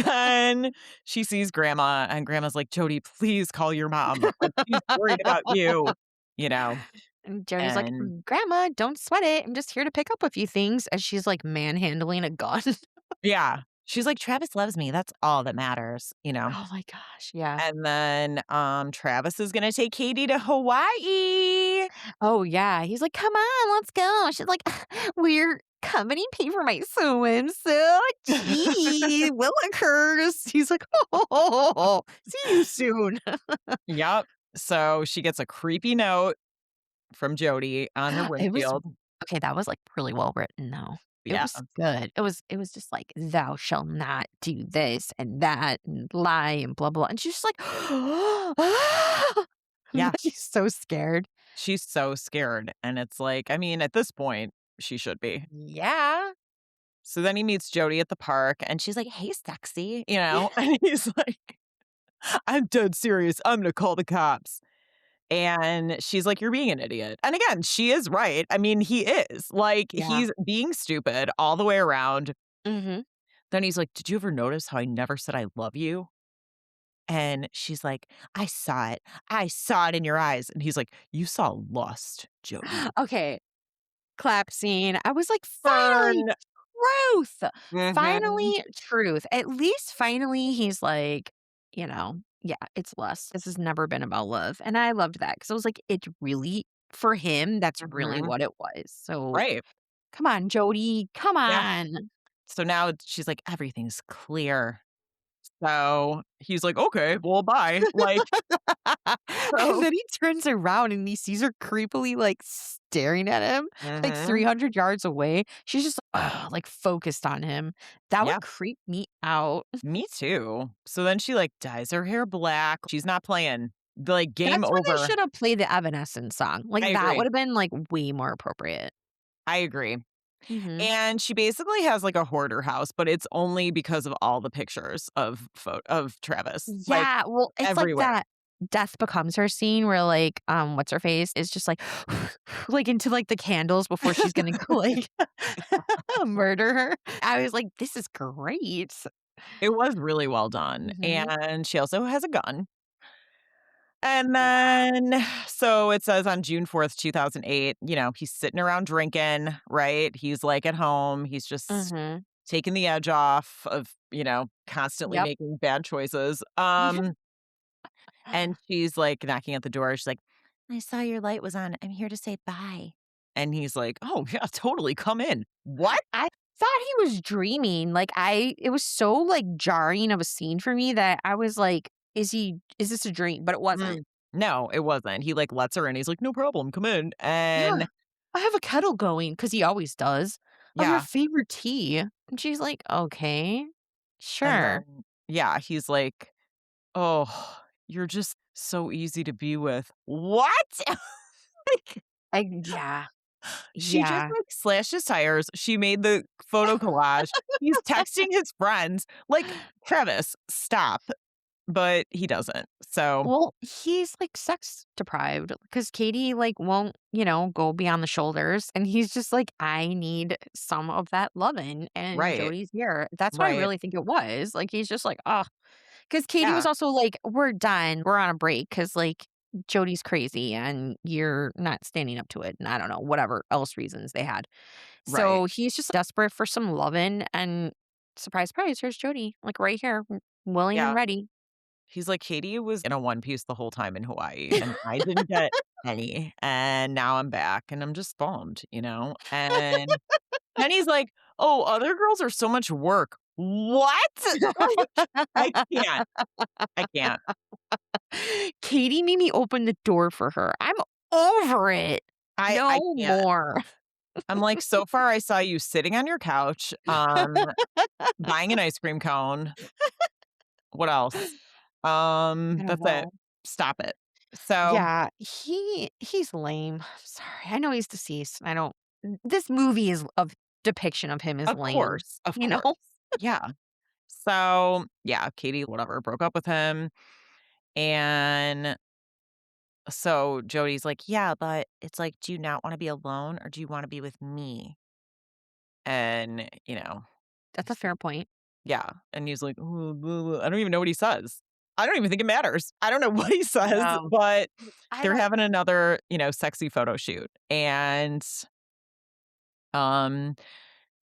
Speaker 1: then she sees grandma, and grandma's like, "Jodi, please call your mom. Like, she's worried about you," you know?
Speaker 3: And Jody's like,
Speaker 1: And
Speaker 3: Grandma, don't sweat it. I'm just here to pick up a few things as she's like manhandling a gun.
Speaker 1: yeah, she's like, "Travis loves me. That's all that matters."
Speaker 3: Oh my gosh. Yeah.
Speaker 1: And then, Travis is gonna take Katie to Hawaii.
Speaker 3: Oh yeah. He's like, come on, let's go. She's like, we're company pay for my swimsuit. Gee, Willikers. He's like, oh, see you soon.
Speaker 1: Yep. So she gets a creepy note from Jodi on her
Speaker 3: It was
Speaker 1: windshield.
Speaker 3: okay, that was like really well written though. It
Speaker 1: Yeah.
Speaker 3: was good. It was just like, thou shalt not do this and that and lie and blah blah. And she's just like,
Speaker 1: Yeah.
Speaker 3: she's so scared.
Speaker 1: She's so scared, and it's like, I mean, at this point, she should be.
Speaker 3: Yeah.
Speaker 1: So then he meets Jodi at the park, and she's like, "Hey, sexy," and he's like, "I'm dead serious. I'm gonna call the cops." And she's like, "You're being an idiot." And again, she is right. I mean, he is. Like,
Speaker 3: Yeah.
Speaker 1: he's being stupid all the way around.
Speaker 3: Hmm.
Speaker 1: Then he's like, "Did you ever notice how I never said I love you?" And she's like, "I saw it. I saw it in your eyes." And he's like, "You saw lust, Jodi."
Speaker 3: Okay. Clap scene. I was like, finally,
Speaker 1: Burn.
Speaker 3: truth.
Speaker 1: Mhm.
Speaker 3: Finally, truth. At least finally, he's like, yeah, it's lust. This has never been about love. And I loved that because I was like, it's really, for him, that's really
Speaker 1: Mhm.
Speaker 3: what it was. So
Speaker 1: Right.
Speaker 3: come on, Jody. Come
Speaker 1: Yeah.
Speaker 3: on.
Speaker 1: So now she's like, "Everything's clear." So he's like, "Okay, well, bye." Like,
Speaker 3: And
Speaker 1: so
Speaker 3: then he turns around and he sees her creepily like staring at him like
Speaker 1: mhm.
Speaker 3: 300 yards away. She's just like focused on him. That
Speaker 1: Yeah,
Speaker 3: would creep me out.
Speaker 1: me too. So then she, like, dyes her hair black. She's not playing. Like, game
Speaker 3: That's when they
Speaker 1: over.
Speaker 3: should have played the Evanescence song.
Speaker 1: I
Speaker 3: Like, that would
Speaker 1: agree.
Speaker 3: have been, like, way more appropriate.
Speaker 1: I agree.
Speaker 3: Mhm.
Speaker 1: And she basically has, like, a hoarder house, but it's only because of all the pictures of Travis, like,
Speaker 3: Yeah, well, it's like
Speaker 1: everywhere.
Speaker 3: that Death Becomes Her scene where, like, what's her face is just like, like, into, like, the candles before she's gonna go, like, murder her. I was like, "This is great."
Speaker 1: It was really well done,
Speaker 3: Mhm.
Speaker 1: and she also has a gun. And
Speaker 3: Yeah.
Speaker 1: then so it says on June 4th, 2008, he's sitting around drinking, right? He's, like, at home. He's just
Speaker 3: Mhm.
Speaker 1: taking the edge off of, constantly
Speaker 3: Yep.
Speaker 1: making bad choices. And she's, like, knocking at the door. She's like, "I saw your light was on. I'm here to say bye." And he's like, "Oh, yeah, totally. Come in." "What?"
Speaker 3: I thought he was dreaming, like, it was so, like, jarring of a scene for me that I was like, is this a dream?" But it wasn't.
Speaker 1: Mm. No, it wasn't. He, like, lets her in. He's like, "No problem. Come in."
Speaker 3: Yeah.
Speaker 1: And
Speaker 3: I have a kettle going because he always does, of your
Speaker 1: yeah.
Speaker 3: favorite tea. And she's like, "Okay,
Speaker 1: And
Speaker 3: sure."
Speaker 1: then, yeah, he's like, "Oh, you're just so easy to be with." "What?" Like,
Speaker 3: I yeah.
Speaker 1: She just,
Speaker 3: Yeah.
Speaker 1: like, slashed his tires. She made the photo collage. He's texting his friends. Like, "Travis, stop." But he doesn't. So
Speaker 3: Well, he's, like, sex deprived because Katie, like, won't, go beyond the shoulders, and he's just like, "I need some of that lovin'," and
Speaker 1: right,
Speaker 3: Jody's here. That's what I
Speaker 1: right.
Speaker 3: really think it was. Like, he's just like, oh, because Katie was
Speaker 1: Yeah,
Speaker 3: also like, "We're done. We're on a break because like, Jody's crazy and you're not standing up to it," and I don't know, whatever else reasons they had.
Speaker 1: right.
Speaker 3: So, he's just desperate for some lovin', and surprise, surprise, here's Jody, like, right here, willing and
Speaker 1: Yeah.
Speaker 3: ready.
Speaker 1: He's like, "Katie was in a one piece the whole time in Hawaii, and I didn't get any, and now I'm back, and I'm just bummed," you know? And then he's like, "Oh, other girls are so much work." What? Like, I can't. I can't.
Speaker 3: Katie made me open the door for her. I'm over it.
Speaker 1: I
Speaker 3: No
Speaker 1: can't.
Speaker 3: more.
Speaker 1: I'm like, "So far, I saw you sitting on your couch, buying an ice cream cone. What else?
Speaker 3: I don't
Speaker 1: That's it.
Speaker 3: know.
Speaker 1: Stop it." So,
Speaker 3: Yeah, he's lame. Sorry. I know he's deceased. I don't this movie is of depiction of him is lame,
Speaker 1: of
Speaker 3: you know?
Speaker 1: course. Yeah. So, yeah, Katie, whatever, broke up with him. And so Jody's like, "Yeah, but it's like, do you not want to be alone or do you want to be with me?" And,
Speaker 3: That's a
Speaker 1: he's like,
Speaker 3: fair point.
Speaker 1: yeah. And he's like, "Ooh, blah, blah." I don't even know what he says. I don't even think it matters. I don't know what he says,
Speaker 3: No.
Speaker 1: but
Speaker 3: I
Speaker 1: they're
Speaker 3: don't
Speaker 1: having another, sexy photo shoot. And um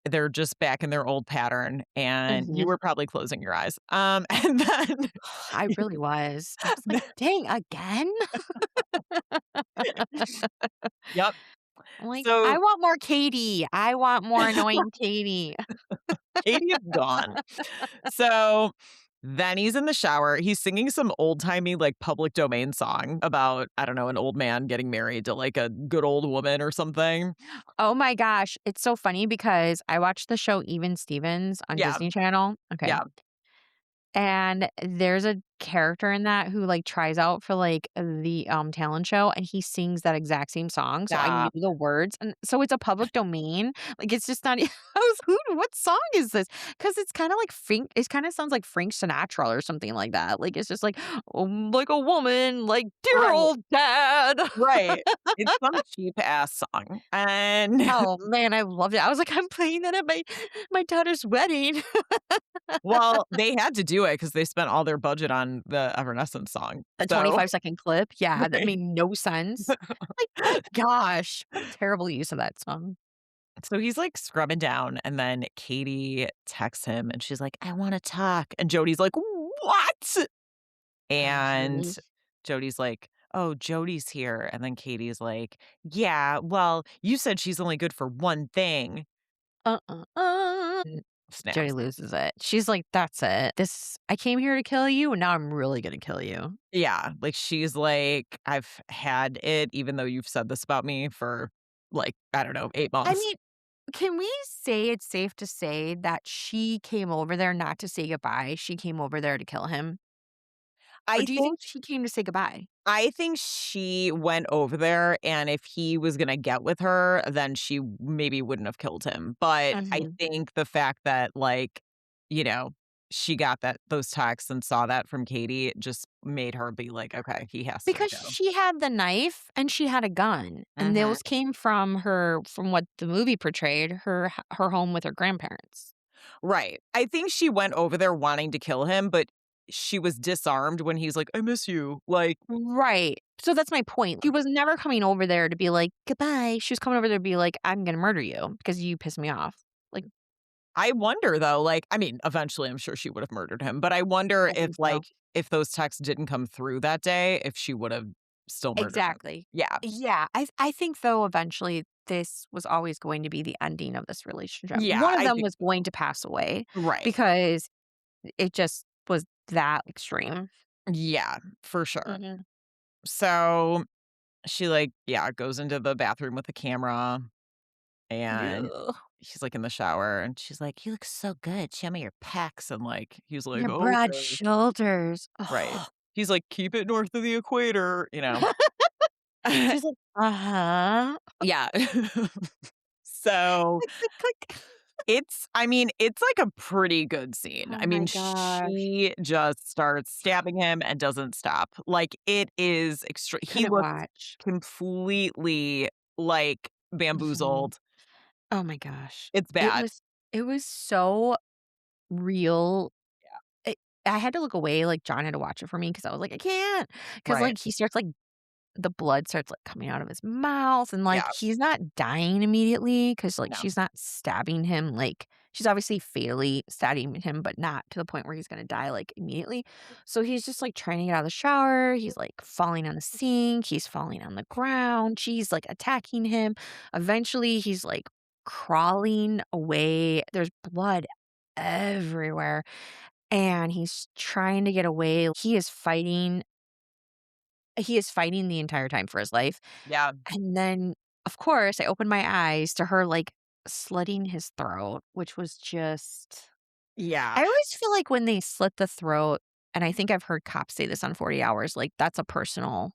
Speaker 1: they're just back in their old pattern and you
Speaker 3: Mhm.
Speaker 1: were probably closing your eyes. And then
Speaker 3: I really was. I was like, "Dang, again?"
Speaker 1: Yep.
Speaker 3: I'm like, "I
Speaker 1: So
Speaker 3: want more Katie. I want more annoying Katie."
Speaker 1: Katie is gone. So then he's in the shower. He's singing some old-timey, like, public domain song about, I don't know, an old man getting married to, like, a good old woman or something.
Speaker 3: Oh my gosh, it's so funny because I watched the show Even Stevens on
Speaker 1: Yeah,
Speaker 3: Disney Channel. Okay.
Speaker 1: yeah.
Speaker 3: And there's a character in that who, like, tries out for, like, the, talent show, and he sings that exact same song, so I knew
Speaker 1: Stop.
Speaker 3: the words, and so it's a public domain, like, it's just not I was, "Who what song is this?" Because it's kinda like Frank it kinda sounds like Frank Sinatra or something like that, like, it's just like, like a woman, like, dear
Speaker 1: Right,
Speaker 3: old dad."
Speaker 1: right. It's some cheap ass song, and
Speaker 3: Oh, man, I loved it. I was like, "I'm playing that at my daughter's wedding."
Speaker 1: well, they had to do it because they spent all their budget on the Evanescence song,
Speaker 3: A
Speaker 1: so
Speaker 3: 25-second clip? Yeah, that
Speaker 1: right.
Speaker 3: made no sense. Like, my gosh, what a terrible use of that song.
Speaker 1: So he's, like, scrubbing down, and then Katie texts him, and she's like, "I wanna talk," and Jody's like, "What?" And
Speaker 3: Mhm.
Speaker 1: Jody's like, "Oh, Jody's here," and then Katie's like, "Yeah, well, you said she's only good for one thing."
Speaker 3: Mm, Jody
Speaker 1: Snaps.
Speaker 3: loses it. She's like, "That's it. This I came here to kill you, and now I'm really gonna kill you."
Speaker 1: Yeah, like, she's like, "I've had it even though you've said this about me for, like, I don't know, 8
Speaker 3: I
Speaker 1: months."
Speaker 3: mean, can we say it's safe to say that she came over there not to say goodbye, she came over there to kill him? Or
Speaker 1: I
Speaker 3: do you think
Speaker 1: think
Speaker 3: she came to say goodbye?
Speaker 1: I think she went over there, and if he was gonna get with her, then she maybe wouldn't have killed him, but I
Speaker 3: Mhm.
Speaker 1: think the fact that, like, you know, she got those texts and saw that from Katie just made her be like, "Okay, he has to
Speaker 3: Because
Speaker 1: go."
Speaker 3: she had the knife and she had a gun, and
Speaker 1: Mhm.
Speaker 3: those came from what the movie portrayed, her home with her grandparents.
Speaker 1: Right. I think she went over there wanting to kill him, but she was disarmed when he's like, "I miss you." Like,
Speaker 3: Right. So that's my point. She was never coming over there to be like, "Goodbye." She was coming over there to be like, "I'm gonna murder you because you pissed me off." Like,
Speaker 1: I wonder though, like, I mean, eventually I'm sure she would have murdered him, but I wonder
Speaker 3: I
Speaker 1: if,
Speaker 3: think so.
Speaker 1: like, if those texts didn't come through that day, if she would have still murdered him.
Speaker 3: Exactly.
Speaker 1: Yeah.
Speaker 3: Yeah, I think though eventually this was always going to be the ending of this relationship.
Speaker 1: Yeah,
Speaker 3: One of
Speaker 1: I
Speaker 3: them
Speaker 1: think
Speaker 3: was going to pass away
Speaker 1: right.
Speaker 3: because it just was that extreme.
Speaker 1: Yeah, for sure.
Speaker 3: Mhm.
Speaker 1: So she, like, yeah, goes into the bathroom with the camera and
Speaker 3: Ugh.
Speaker 1: he's, like, in the shower and she's like, "You look so good. Show me your pecs." And, like, he's like,
Speaker 3: Your broad
Speaker 1: "Okay."
Speaker 3: shoulders.
Speaker 1: Right.
Speaker 3: Ugh.
Speaker 1: He's like, "Keep it north of the equator," you know?
Speaker 3: She's like, "Uh-huh."
Speaker 1: Yeah. So,
Speaker 3: Click, click, click.
Speaker 1: I mean, it's like a pretty good scene.
Speaker 3: Oh
Speaker 1: I mean,
Speaker 3: my gosh.
Speaker 1: she just starts stabbing him and doesn't stop. Like, it is he
Speaker 3: Couldn't
Speaker 1: looks
Speaker 3: watch.
Speaker 1: completely, like,
Speaker 3: Mhm.
Speaker 1: bamboozled.
Speaker 3: Oh my gosh.
Speaker 1: It's
Speaker 3: It
Speaker 1: bad.
Speaker 3: was it was so real.
Speaker 1: Yeah.
Speaker 3: I had to look away, like, John had to watch it for me because I was like, "I can't," because
Speaker 1: Right.
Speaker 3: like, he starts, like the blood starts, like, coming out of his mouth, and, like,
Speaker 1: Yeah.
Speaker 3: he's not dying immediately because like,
Speaker 1: No.
Speaker 3: she's not stabbing him, like she's obviously fatally stabbing him, but not to the point where he's gonna die, like, immediately. So he's just, like, trying to get out of the shower, he's, like, falling on the sink, he's falling on the ground, she's, like, attacking him. Eventually, he's, like, crawling away, there's blood everywhere, and he's trying to get away. He is fighting the entire time for his life,
Speaker 1: Yeah.
Speaker 3: and then, of course, I opened my eyes to her, like, slitting his throat, which was just
Speaker 1: Yeah.
Speaker 3: I always feel like when they slit the throat, and I think I've heard cops say this on 40 Hours, like, that's a personal,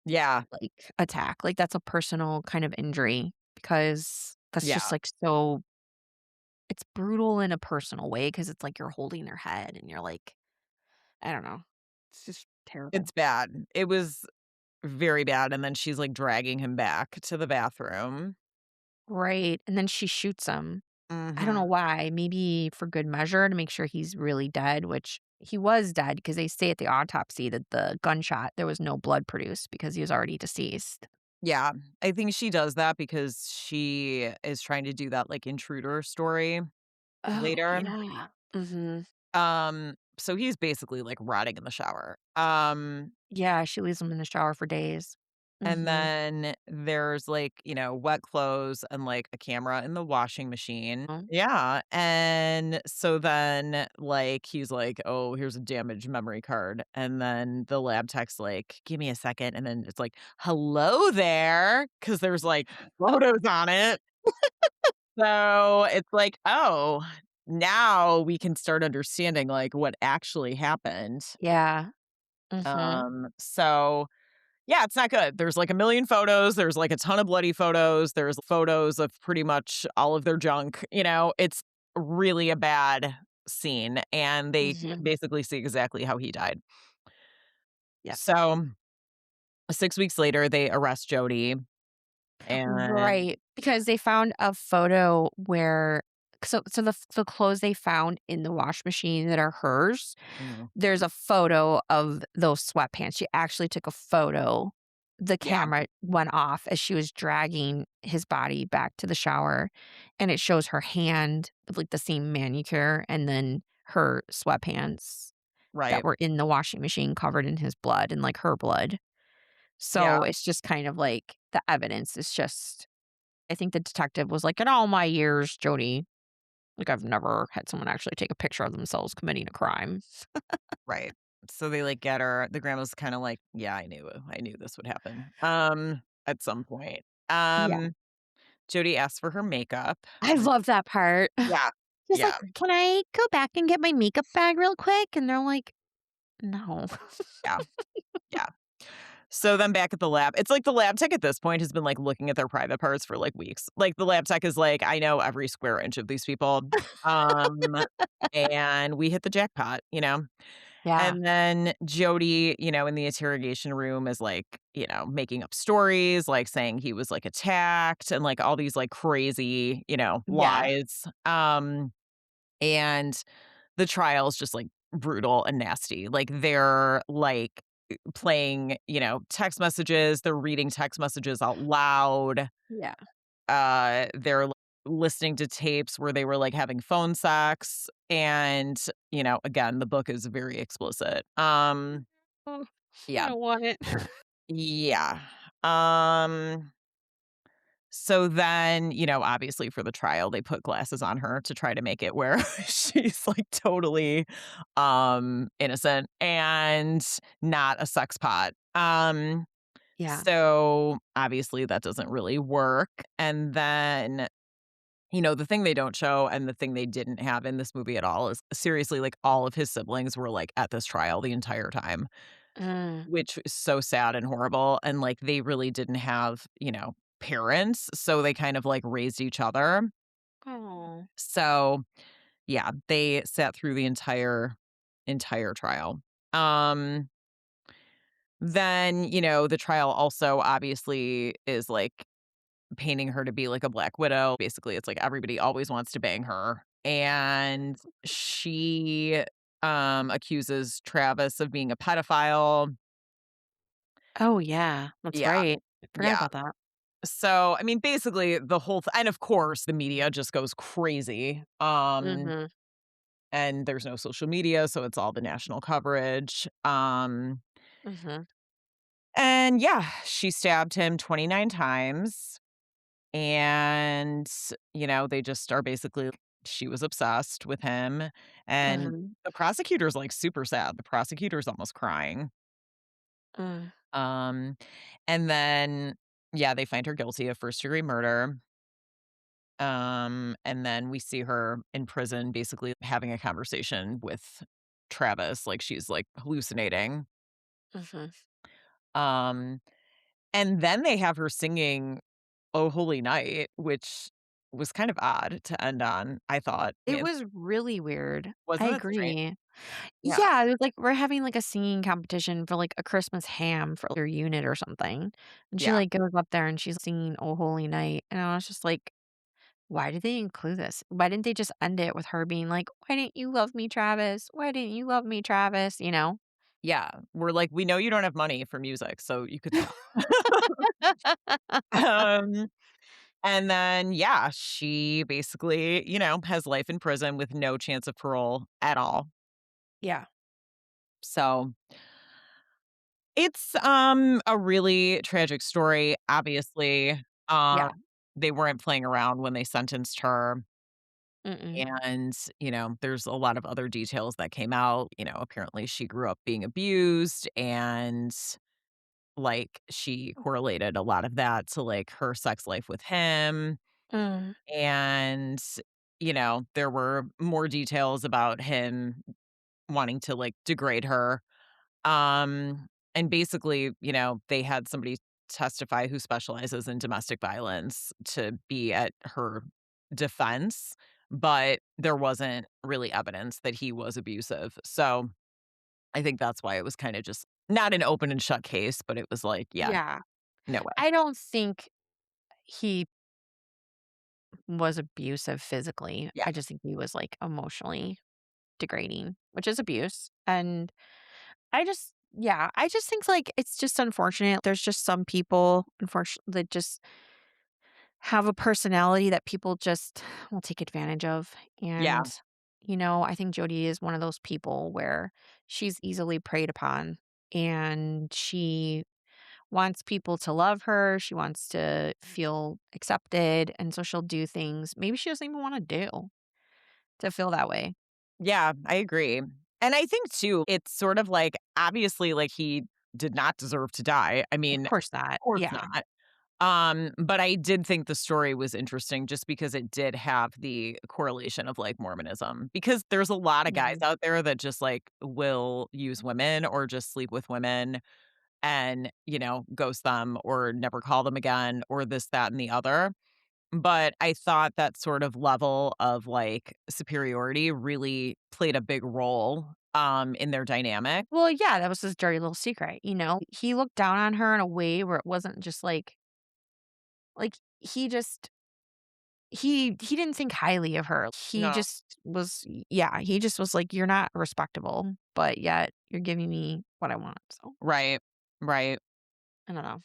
Speaker 1: Yeah.
Speaker 3: like, attack, like, that's a personal kind of injury because that's just,
Speaker 1: Yeah.
Speaker 3: like, so it's brutal in a personal way because it's like you're holding their head and you're like I don't know. It's just terrible.
Speaker 1: It's bad. It was very bad, and then she's, like, dragging him back to the bathroom.
Speaker 3: Right, and then she shoots him. I don't know
Speaker 1: Mhm.
Speaker 3: why, maybe for good measure to make sure he's really dead, which he was dead because they say at the autopsy that the gunshot, there was no blood produced because he was already deceased.
Speaker 1: Yeah. I think she does that because she is trying to do that, like, intruder story
Speaker 3: Oh,
Speaker 1: later.
Speaker 3: yeah. Mhm.
Speaker 1: So he's basically, like, rotting in the shower.
Speaker 3: Yeah, she leaves him in the shower for days.
Speaker 1: And
Speaker 3: Mhm.
Speaker 1: then there's, like, wet clothes and, like, a camera in the washing machine.
Speaker 3: Oh.
Speaker 1: Yeah, and so then, like, he's like, "Oh, here's a damaged memory card," and then the lab tech's like, "Give me a second," and then it's like, "Hello there," because there's, like, photos on it. So, it's like, "Oh, now we can start understanding, like, what actually happened."
Speaker 3: Yeah. Mhm.
Speaker 1: So yeah, it's not good. There's, like, a million photos, there's, like, a ton of bloody photos, there's photos of pretty much all of their junk, it's really a bad scene, and they
Speaker 3: Mhm.
Speaker 1: basically see exactly how he died.
Speaker 3: Yep.
Speaker 1: So, 6 weeks later, they arrest Jodi, and
Speaker 3: Right, because they found a photo where so the clothes they found in the wash machine that are hers,
Speaker 1: mm,
Speaker 3: there's a photo of those sweatpants. She actually took a photo. The
Speaker 1: yeah,
Speaker 3: camera went off as she was dragging his body back to the shower, and it shows her hand with, like, the same manicure and then her sweatpants that
Speaker 1: right,
Speaker 3: were in the washing machine covered in his blood and, like, her blood.
Speaker 1: yeah,
Speaker 3: So, it's just kind of like the evidence is just I think the detective was like, "In all my years, Jody, like, I've never had someone actually take a picture of themselves committing a crime."
Speaker 1: right. So they, like, get her the grandma's kinda like, "Yeah, I knew this would happen," at some point.
Speaker 3: Yeah.
Speaker 1: Jodi asks for her makeup.
Speaker 3: I love that part.
Speaker 1: Yeah,
Speaker 3: She's like,
Speaker 1: yeah,
Speaker 3: "Can I go back and get my makeup bag real quick?" And they're like, "No."
Speaker 1: yeah, yeah. So then back at the lab, it's like the lab tech at this point has been, like, looking at their private parts for, like, weeks. Like, the lab tech is like, "I know every square inch of these people, um, and we hit the jackpot," you know?
Speaker 3: Yeah.
Speaker 1: And then Jody, in the interrogation room is, like, making up stories, like, saying he was, like, attacked and, like, all these, like, crazy,
Speaker 3: Yeah.
Speaker 1: lies. And the trial's just, like, brutal and nasty. Like, they're, like, playing, text messages, they're reading text messages out loud,
Speaker 3: Yeah.
Speaker 1: they're listening to tapes where they were, like, having phone sex, and, again, the book is very explicit.
Speaker 3: Oh, I
Speaker 1: Yeah.
Speaker 3: don't want it.
Speaker 1: Yeah. Um So then, obviously for the trial, they put glasses on her to try to make it where she's like totally innocent and not a sex pot.
Speaker 3: Yeah.
Speaker 1: So obviously that doesn't really work. And then, the thing they don't show and the thing they didn't have in this movie at all is seriously like all of his siblings were like at this trial the entire time.
Speaker 3: Mm.
Speaker 1: which is so sad and horrible, and, like, they really didn't have, parents, so they kind of, like, raised each other.
Speaker 3: Oh.
Speaker 1: So, yeah, they sat through the entire trial. Um, then, the trial also obviously is, like, painting her to be like a black widow. Basically, it's like everybody always wants to bang her, and she, accuses Travis of being a pedophile.
Speaker 3: Oh, yeah. That's
Speaker 1: Yeah,
Speaker 3: right. I forgot
Speaker 1: yeah.
Speaker 3: about that.
Speaker 1: So, I mean, basically, the whole and of course, the media just goes crazy,
Speaker 3: Mhm.
Speaker 1: and there's no social media, so it's all the national coverage,
Speaker 3: Mhm.
Speaker 1: and yeah, she stabbed him 29 times, and, they just are basically she was obsessed with him, and
Speaker 3: Mhm.
Speaker 1: the prosecutor's, like, super sad. The prosecutor's almost crying,
Speaker 3: Mm.
Speaker 1: um, and then, yeah, they find her guilty of first-degree murder. And then we see her in prison basically having a conversation with Travis, like she's like hallucinating.
Speaker 3: Mhm.
Speaker 1: Um, and then they have her singing Oh Holy Night, which was kind of odd to end on, I thought. I
Speaker 3: It
Speaker 1: mean,
Speaker 3: was really weird. I
Speaker 1: wasn't it strange?
Speaker 3: agree.
Speaker 1: Yeah.
Speaker 3: Yeah, it was like we're having, like, a singing competition for, like, a Christmas ham for your unit or something, and she,
Speaker 1: Yeah.
Speaker 3: like, goes up there and she's singing "Oh Holy Night," and I was just like, "Why did they include this? Why didn't they just end it with her being like, 'Why didn't you love me, Travis? Why didn't you love me, Travis?'" You know?
Speaker 1: Yeah. We're like, we know you don't have money for music, so you could stop. um, and then, yeah, she basically, has life in prison with no chance of parole at all.
Speaker 3: Yeah.
Speaker 1: So it's, a really tragic story, obviously. Um,
Speaker 3: Yeah.
Speaker 1: they weren't playing around when they sentenced her,
Speaker 3: Mm-mm.
Speaker 1: and, there's a lot of other details that came out. Apparently she grew up being abused, and, like, she correlated a lot of that to, like, her sex life with him,
Speaker 3: Mm.
Speaker 1: and, there were more details about him wanting to, like, degrade her. And basically, they had somebody testify who specializes in domestic violence to be at her defense, but there wasn't really evidence that he was abusive. So I think that's why it was kind of just not an open and shut case, but it was like, yeah,
Speaker 3: Yeah.
Speaker 1: no way.
Speaker 3: I don't think he was abusive physically.
Speaker 1: Yeah.
Speaker 3: I just think he was, like, emotionally degrading, which is abuse, and I just think, like, it's just unfortunate. There's just some people, unfortunately, that just have a personality that people just will take advantage of,
Speaker 1: Yeah.
Speaker 3: and, I think Jodi is one of those people where she's easily preyed upon, and she wants people to love her, she wants to feel accepted, and so she'll do things maybe she doesn't even wanna do to feel that way.
Speaker 1: Yeah, I agree. And I think too, it's sort of like obviously like he did not deserve to die. I
Speaker 3: Of
Speaker 1: mean, of
Speaker 3: course not.
Speaker 1: course
Speaker 3: Yeah.
Speaker 1: not. But I did think the story was interesting just because it did have the correlation of, like, Mormonism, because there's a lot of guys
Speaker 3: Mhm.
Speaker 1: out there that just, like, will use women or just sleep with women and, ghost them or never call them again or this, that, and the other. But I thought that sort of level of, like, superiority really played a big role, in their dynamic.
Speaker 3: Well, yeah, that was his dirty little secret, you know? He looked down on her in a way where it wasn't just like, he just he didn't think highly of her. He
Speaker 1: No.
Speaker 3: just was yeah, he just was like, "You're not respectable, but yet you're giving me what I want." So,
Speaker 1: Right. Right.
Speaker 3: I don't know.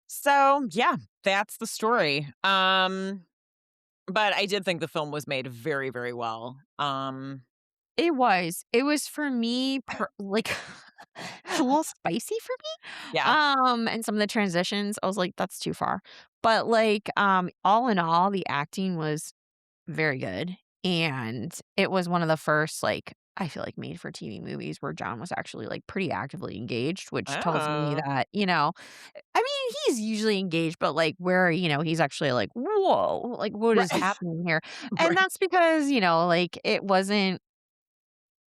Speaker 1: So, yeah, that's the story. But I did think the film was made very, very well.
Speaker 3: It was. It was for me like, a little spicy for me.
Speaker 1: Yeah.
Speaker 3: And some of the transitions, I was like, "That's too far." But, like, all in all, the acting was very good, and it was one of the first, like, I feel like made for TV movies where John was actually, like, pretty actively engaged, which tells me
Speaker 1: Oh.
Speaker 3: that, I mean, he's usually engaged, but, like, where, he's actually like, "Whoa, like, what is
Speaker 1: Right.
Speaker 3: happening here?" And
Speaker 1: Right.
Speaker 3: that's because, like, it wasn't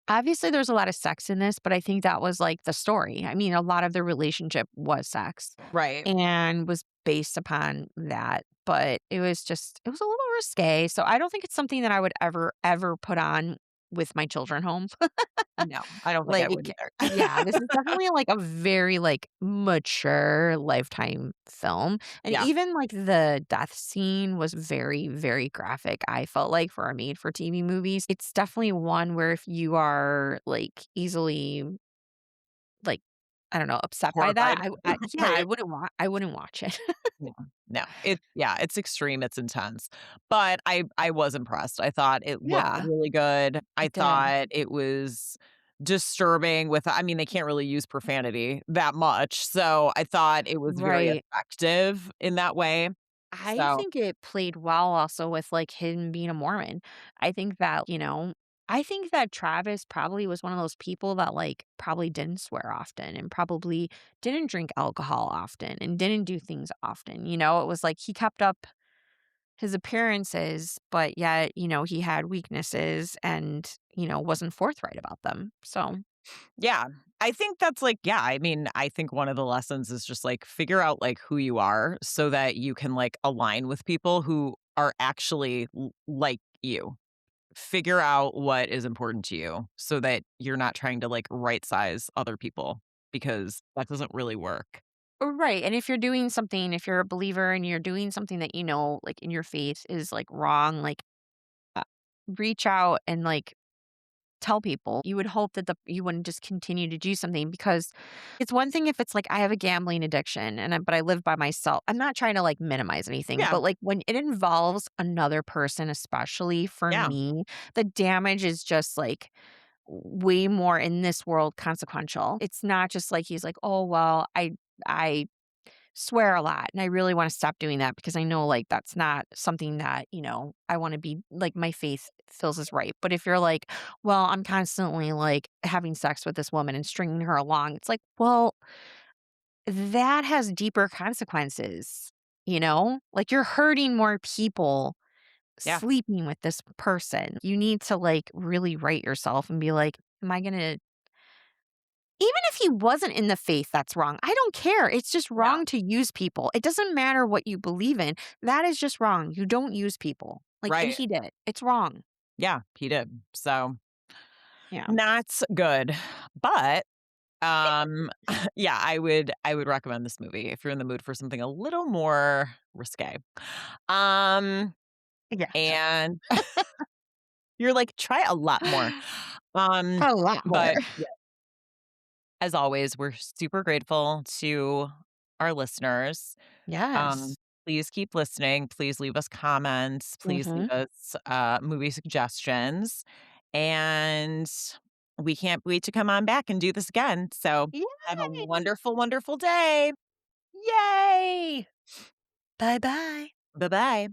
Speaker 3: Obviously, there's a lot of sex in this, but I think that was, like, the story. I mean, a lot of the relationship was sex
Speaker 1: Right.
Speaker 3: and was based upon that, but it was a little risque, so I don't think it's something that I would ever put on with my children home.
Speaker 1: No, I don't think I
Speaker 3: Like,
Speaker 1: would either.
Speaker 3: yeah, this is definitely, like, a very, like, mature Lifetime film, and
Speaker 1: Yeah.
Speaker 3: even, like, the death scene was very, very graphic, I felt like, for a made-for-TV movies. It's definitely one where if you are, like, easily, like, I don't know, upset by that,
Speaker 1: Horrified.
Speaker 3: I yeah,
Speaker 1: Right.
Speaker 3: I wouldn't watch it.
Speaker 1: Yeah. No, it's extreme, it's intense, but I was impressed. I thought it looked
Speaker 3: Yeah,
Speaker 1: really good. I
Speaker 3: it did.
Speaker 1: thought it was disturbing with I mean, they can't really use profanity that much, so I thought it was very
Speaker 3: Right.
Speaker 1: effective in that way.
Speaker 3: I
Speaker 1: So,
Speaker 3: think it played well also with, like, him being a Mormon. I think that, I think that Travis probably was one of those people that, like, probably didn't swear often and probably didn't drink alcohol often and didn't do things often, It was like he kept up his appearances, but yet, he had weaknesses and, wasn't forthright about them. So,
Speaker 1: yeah, I think that's like yeah, I mean, I think one of the lessons is just, like, figure out, like, who you are so that you can, like, align with people who are actually like you. Figure out what is important to you so that you're not trying to like right size other people because that doesn't really work.
Speaker 3: right. And if you're doing something, if you're a believer and you're doing something that, like in your faith is like wrong, like uh, reach out and like tell people. You would hope that you wouldn't just continue to do something because it's one thing if it's like I have a gambling addiction but I live by myself. I'm not trying to like minimize anything,
Speaker 1: Yeah.
Speaker 3: but like when it involves another person, especially for
Speaker 1: Yeah.
Speaker 3: me, the damage is just like way more in this world consequential. It's not just like he's like, "Oh, well, I swear a lot and I really want to stop doing that because I know like that's not something that, I want to be like my faith feels is right. But if you're like, well, I'm constantly like having sex with this woman and stringing her along, it's like, well, that has deeper consequences, Like you're hurting more people
Speaker 1: Yeah.
Speaker 3: sleeping with this person. You need to like really right yourself and be like, am I going to even if he wasn't in the faith, that's wrong. I don't care. It's just
Speaker 1: Yeah.
Speaker 3: wrong to use people. It doesn't matter what you believe in. That is just wrong. You don't use people. Like, and
Speaker 1: Right.
Speaker 3: he did. It's wrong.
Speaker 1: Yeah. He did. So
Speaker 3: Yeah.
Speaker 1: not good. But yeah, I would recommend this movie if you're in the mood for something a little more risque. Um
Speaker 3: Yes.
Speaker 1: and you're like, try a lot more. Um,
Speaker 3: A lot more.
Speaker 1: but as always, we're super grateful to our listeners. Um,
Speaker 3: Yes.
Speaker 1: please keep listening. Please leave us comments. Please leave
Speaker 3: Mhm.
Speaker 1: us movie suggestions. And we can't wait to come on back and do this again. So have a
Speaker 3: Yay!
Speaker 1: wonderful, wonderful day.
Speaker 3: Yay! Bye-bye.
Speaker 1: Bye bye.